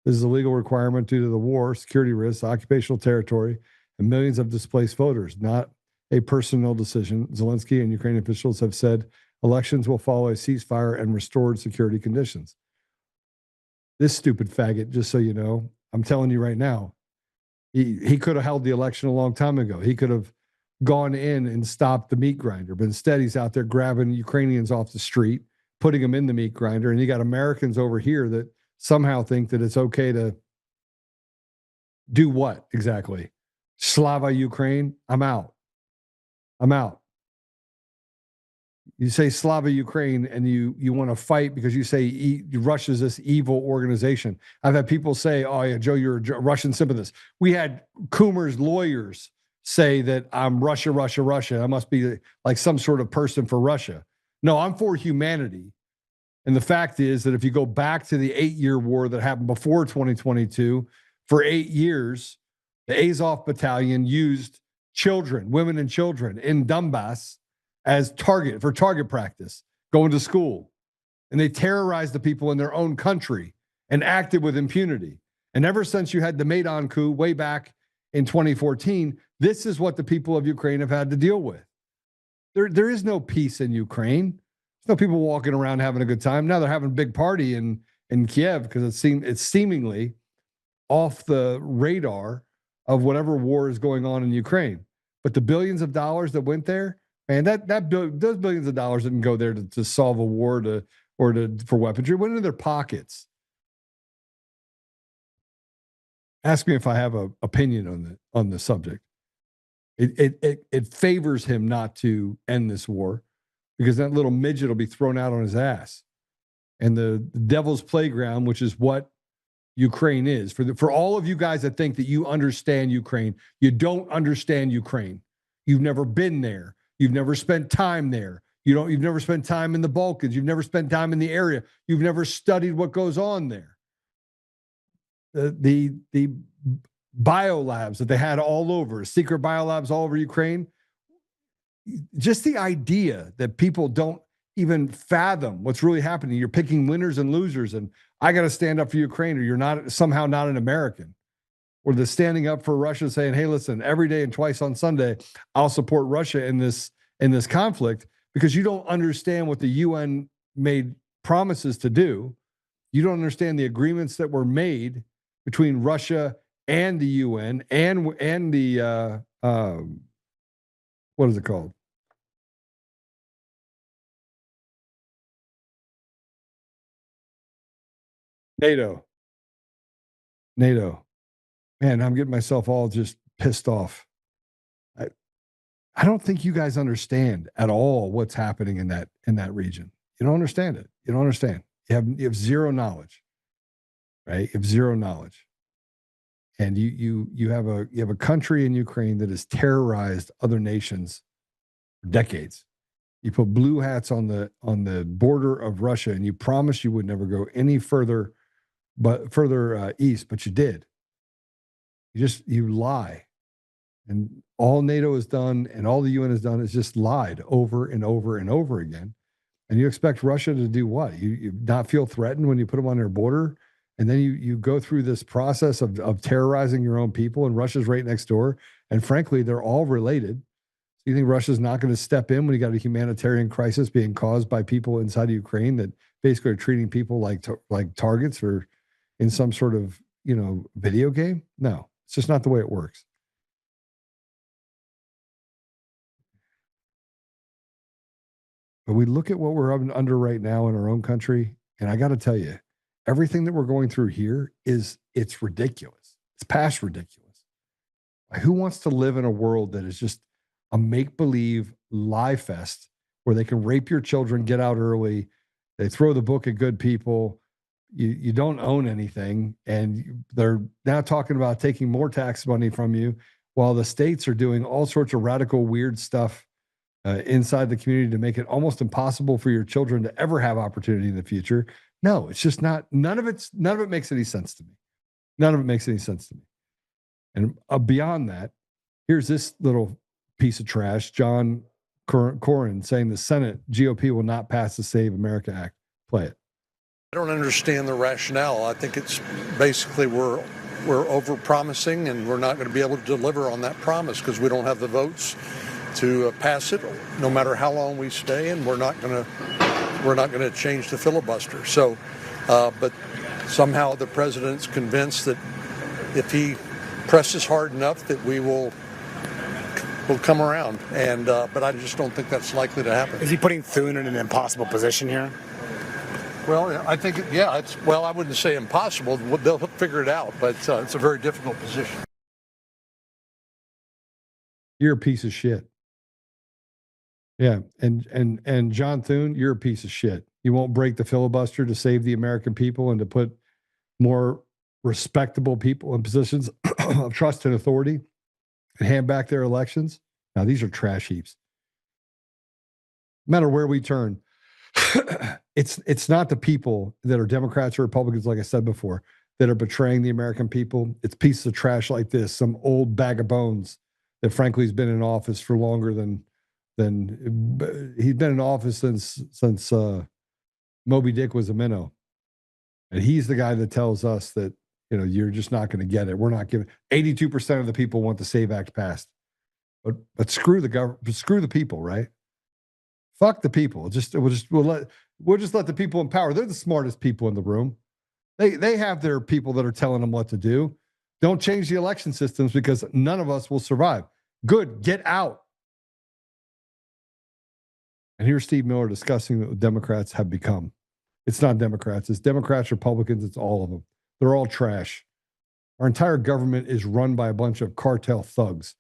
This is a legal requirement due to the war, security risks, occupational territory, and millions of displaced voters, not a personal decision. Zelensky and Ukrainian officials have said elections will follow a ceasefire and restored security conditions. This stupid faggot, just so you know, I'm telling you right now, he could have held the election a long time ago. He could have gone in and stopped the meat grinder, but instead he's out there grabbing Ukrainians off the street, putting them in the meat grinder, and you got Americans over here that somehow think that it's okay to do what exactly? Slava Ukraine? I'm out. You say Slava Ukraine and you want to fight because you say Russia's this evil organization. I've had people say, oh yeah, Joe, you're a Russian sympathist. We had Coomer's lawyers say that I'm Russia. I must be like some sort of person for Russia. No, I'm for humanity. And the fact is that if you go back to the 8-year war that happened before 2022, for 8 years, the Azov battalion used children, women and children in Donbass as target practice, going to school. And they terrorized the people in their own country and acted with impunity. And ever since you had the Maidan coup way back in 2014, this is what the people of Ukraine have had to deal with. There is no peace in Ukraine. There's no people walking around having a good time. Now they're having a big party in Kiev because it's seemingly off the radar of whatever war is going on in Ukraine. But the billions of dollars that went there, man, those billions of dollars didn't go there to solve a war for weaponry. It went into their pockets. Ask me if I have an opinion on the subject. It favors him not to end this war because that little midget will be thrown out on his ass. And the devil's playground, which is what Ukraine is, for all of you guys that think that you understand Ukraine, you don't understand Ukraine. You've never been there. You've never spent time there. You've never spent time in the Balkans. You've never spent time in the area. You've never studied what goes on there. The biolabs that they had all over, secret biolabs all over Ukraine. Just the idea that people don't even fathom what's really happening. You're picking winners and losers, and I got to stand up for Ukraine, or you're somehow not an American. Or the standing up for Russia, saying, "Hey, listen, every day and twice on Sunday, I'll support Russia in this conflict," because you don't understand what the UN made promises to do. You don't understand the agreements that were made between Russia and the UN and the what is it called? NATO. Man, I'm getting myself all just pissed off. I don't think you guys understand at all what's happening in that region. You don't understand it. You don't understand. You have zero knowledge, right? You have zero knowledge, and you have a country in Ukraine that has terrorized other nations for decades. You put blue hats on the border of Russia, and you promised you would never go any further, east, but you did. You lie. And all NATO has done and all the UN has done is just lied over and over and over again. And you expect Russia to do what? You not feel threatened when you put them on their border? And then you go through this process of terrorizing your own people, and Russia's right next door. And frankly, they're all related. So you think Russia's not going to step in when you got a humanitarian crisis being caused by people inside of Ukraine that basically are treating people like targets or in some sort of, video game? No, it's just not the way it works. But we look at what we're under right now in our own country, and I got to tell you, everything that we're going through here it's ridiculous. It's past ridiculous. Like, who wants to live in a world that is just a make-believe lie fest where they can rape your children, get out early, they throw the book at good people, you don't own anything, and they're now talking about taking more tax money from you while the states are doing all sorts of radical, weird stuff inside the community to make it almost impossible for your children to ever have opportunity in the future. No, it's just not. None of it makes any sense to me. None of it makes any sense to me. And beyond that, here's this little piece of trash, John Cornyn, saying the Senate GOP will not pass the Save America Act. Play it. I don't understand the rationale. I think it's basically we're over-promising, and we're not going to be able to deliver on that promise because we don't have the votes to pass it, no matter how long we stay, and we're not going to change the filibuster. So, but somehow the president's convinced that if he presses hard enough, that we'll come around. And but I just don't think that's likely to happen. Is he putting Thune in an impossible position here? Well, I think, I wouldn't say impossible. They'll figure it out, but it's a very difficult position. You're a piece of shit. Yeah, and John Thune, you're a piece of shit. You won't break the filibuster to save the American people and to put more respectable people in positions of trust and authority and hand back their elections. Now, these are trash heaps. No matter where we turn, it's not the people that are Democrats or Republicans, like I said before, that are betraying the American people. It's pieces of trash like this, some old bag of bones that frankly has been in office for longer than he's been in office since Moby Dick was a minnow. And he's the guy that tells us that, you're just not going to get it. We're not giving 82% of the people want the SAVE Act passed. But screw the government, screw the people, right? Fuck the people. We'll just let the people in power. They're the smartest people in the room. They have their people that are telling them what to do. Don't change the election systems because none of us will survive. Good, get out. And here's Steve Miller discussing what Democrats have become. It's not Democrats. It's Democrats, Republicans. It's all of them. They're all trash. Our entire government is run by a bunch of cartel thugs.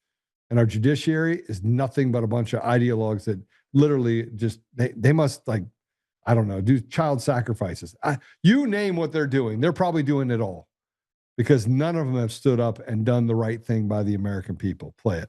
And our judiciary is nothing but a bunch of ideologues that literally just, they must do child sacrifices. You name what they're doing. They're probably doing it all because none of them have stood up and done the right thing by the American people. Play it.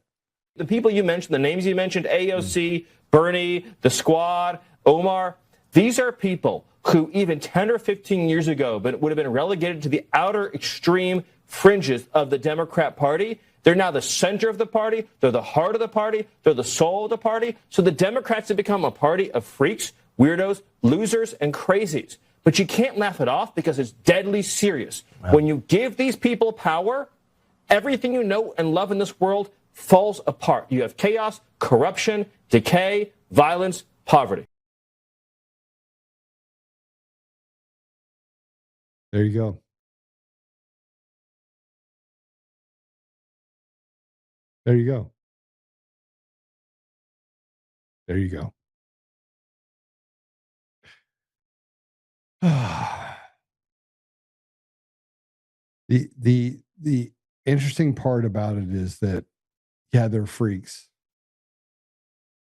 The people you mentioned, the names you mentioned, AOC, Bernie, the Squad, Omar, these are people who even 10 or 15 years ago would have been relegated to the outer extreme fringes of the Democrat Party. They're now the center of the party. They're the heart of the party. They're the soul of the party. So the Democrats have become a party of freaks, weirdos, losers, and crazies. But you can't laugh it off because it's deadly serious. Wow. When you give these people power, everything you know and love in this world falls apart. You have chaos, corruption, decay, violence, poverty. There you go. There you go. There you go. The interesting part about it is that, yeah, they're freaks.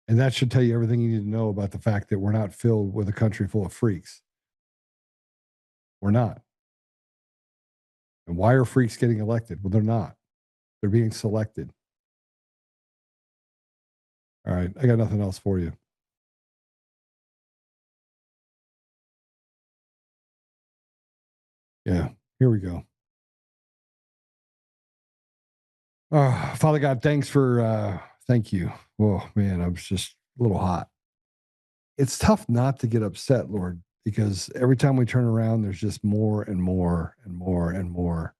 And that should tell you everything you need to know about the fact that we're not filled with a country full of freaks. We're not. And why are freaks getting elected? Well, they're not. They're being selected. All right, I got nothing else for you. Yeah, here we go. Father God, thank you. Oh, man, I was just a little hot. it's tough not to get upset, Lord, because every time we turn around, there's just more and more and more and more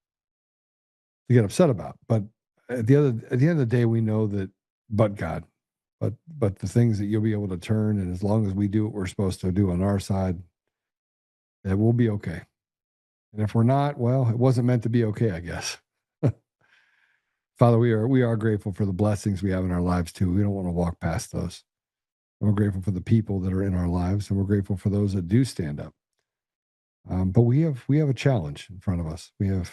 to get upset about. But at the end of the day, we know that, but God, but the things that you'll be able to turn, and as long as we do what we're supposed to do on our side, that we'll be okay. And if we're not, well, it wasn't meant to be okay, I guess. Father, we are grateful for the blessings we have in our lives too. We don't want to walk past those. And we're grateful for the people that are in our lives, and we're grateful for those that do stand up. But we have a challenge in front of us. We have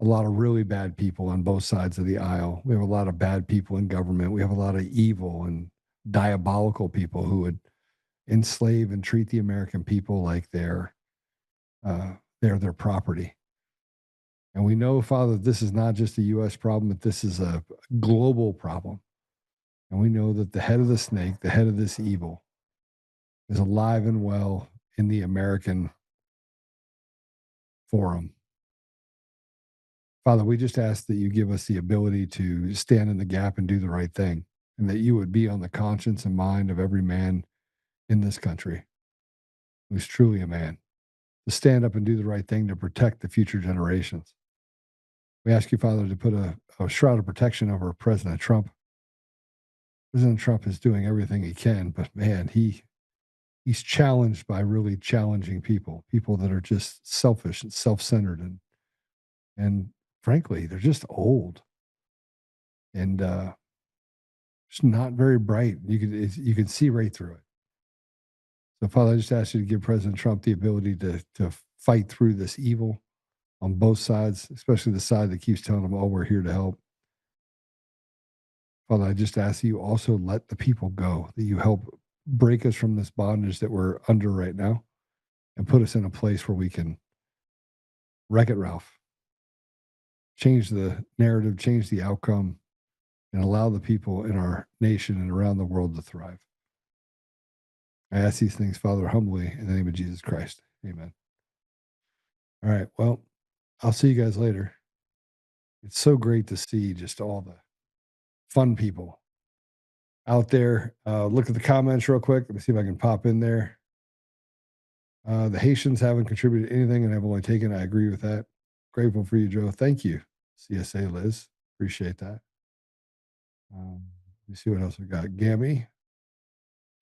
a lot of really bad people on both sides of the aisle. We have a lot of bad people in government. We have a lot of evil and diabolical people who would enslave and treat the American people like they're their property. And we know, Father, this is not just a U.S. problem, but this is a global problem. And we know that the head of the snake, the head of this evil, is alive and well in the American forum. Father, we just ask that you give us the ability to stand in the gap and do the right thing, and that you would be on the conscience and mind of every man in this country who's truly a man, to stand up and do the right thing to protect the future generations. We ask you, Father, to put a shroud of protection over President Trump. President Trump is doing everything he can, but man, he's challenged by really challenging people that are just selfish and self-centered, and frankly, they're just old and just not very bright. You can see right through it. So, Father, I just ask you to give President Trump the ability to fight through this evil on both sides, especially the side that keeps telling them, oh, we're here to help. Father, I just ask that you also let the people go, that you help break us from this bondage that we're under right now and put us in a place where we can wreck it, Ralph. Change the narrative, change the outcome, and allow the people in our nation and around the world to thrive. I ask these things, Father, humbly in the name of Jesus Christ. Amen. All right. Well, I'll see you guys later. It's so great to see just all the fun people out there. Look at the comments real quick. Let me see if I can pop in there. The Haitians haven't contributed anything, and I've only taken. I agree with that. Grateful for you, Joe. Thank you, CSA Liz. Appreciate that. Let me see what else we got. Gammy.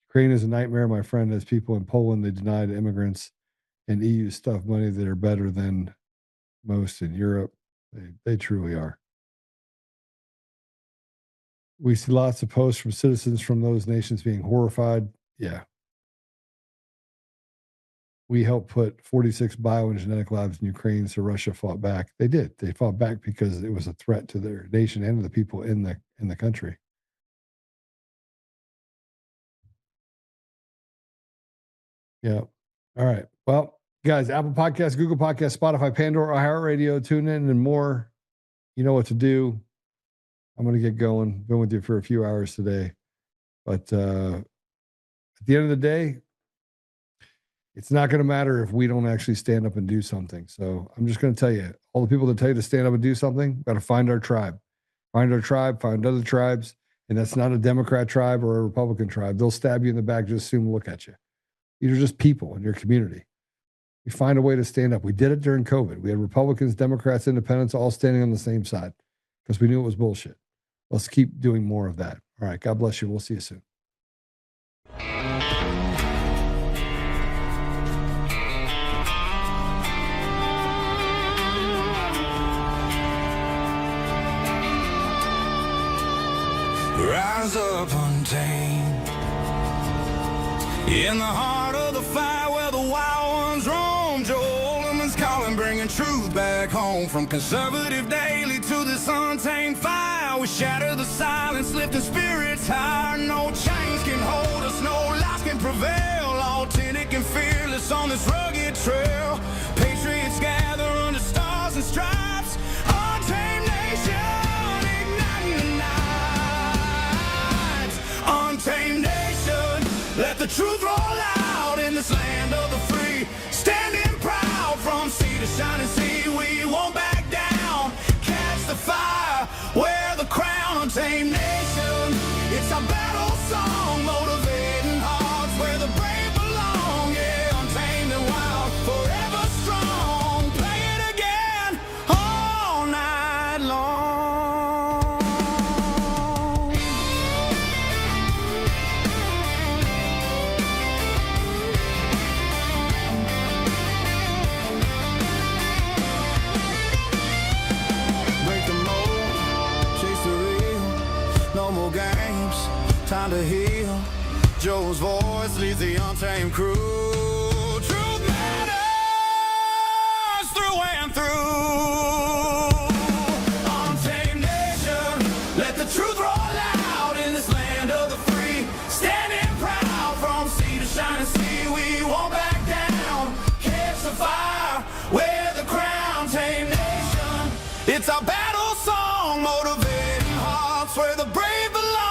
Ukraine is a nightmare, my friend. As people in Poland, they denied immigrants and EU stuff money that are better than most in Europe. They truly are. We see lots of posts from citizens from those nations being horrified. Yeah. We helped put 46 bio and genetic labs in Ukraine, so Russia fought back. They did. They fought back because it was a threat to their nation and to the people in the country. Yeah. All right. Well, guys, Apple Podcasts, Google Podcasts, Spotify, Pandora, iHeartRadio, TuneIn, and more. You know what to do. I'm going to get going. Been with you for a few hours today. But at the end of the day, it's not going to matter if we don't actually stand up and do something. So I'm just going to tell you, all the people that tell you to stand up and do something, got to find our tribe. Find our tribe, find other tribes. And that's not a Democrat tribe or a Republican tribe. They'll stab you in the back just as soon look at you. These are just people in your community. We find a way to stand up. We did it during COVID. We had Republicans, Democrats, Independents all standing on the same side because we knew it was bullshit. Let's keep doing more of that. All right. God bless you. We'll see you soon. Rise up untamed in the heart of the fire where the wild ones roam. Joe Oltmann's calling, bringing truth back home. From conservative daily to this untamed fire, we shatter the silence, lifting spirits higher. No chains can hold us, no lies can prevail. Authentic and fearless on this rugged trail. Patriots gather under stars and stripes. Untamed nation, igniting the night. Untamed nation, let the truth roll out in this land of the free. Standing proud from sea to shining sea, we won't back down. Catch the fire, wear the crown. Untamed nation, it's our battle song, motivating hearts where the brave find a heel. Joe's voice leads the untamed crew. Truth matters through and through. Untamed nation, let the truth roll out in this land of the free. Standing proud from sea to shining sea, we won't back down. Catch the fire, wear the crown, tame nation. It's our battle song, motivating hearts where the brave belong.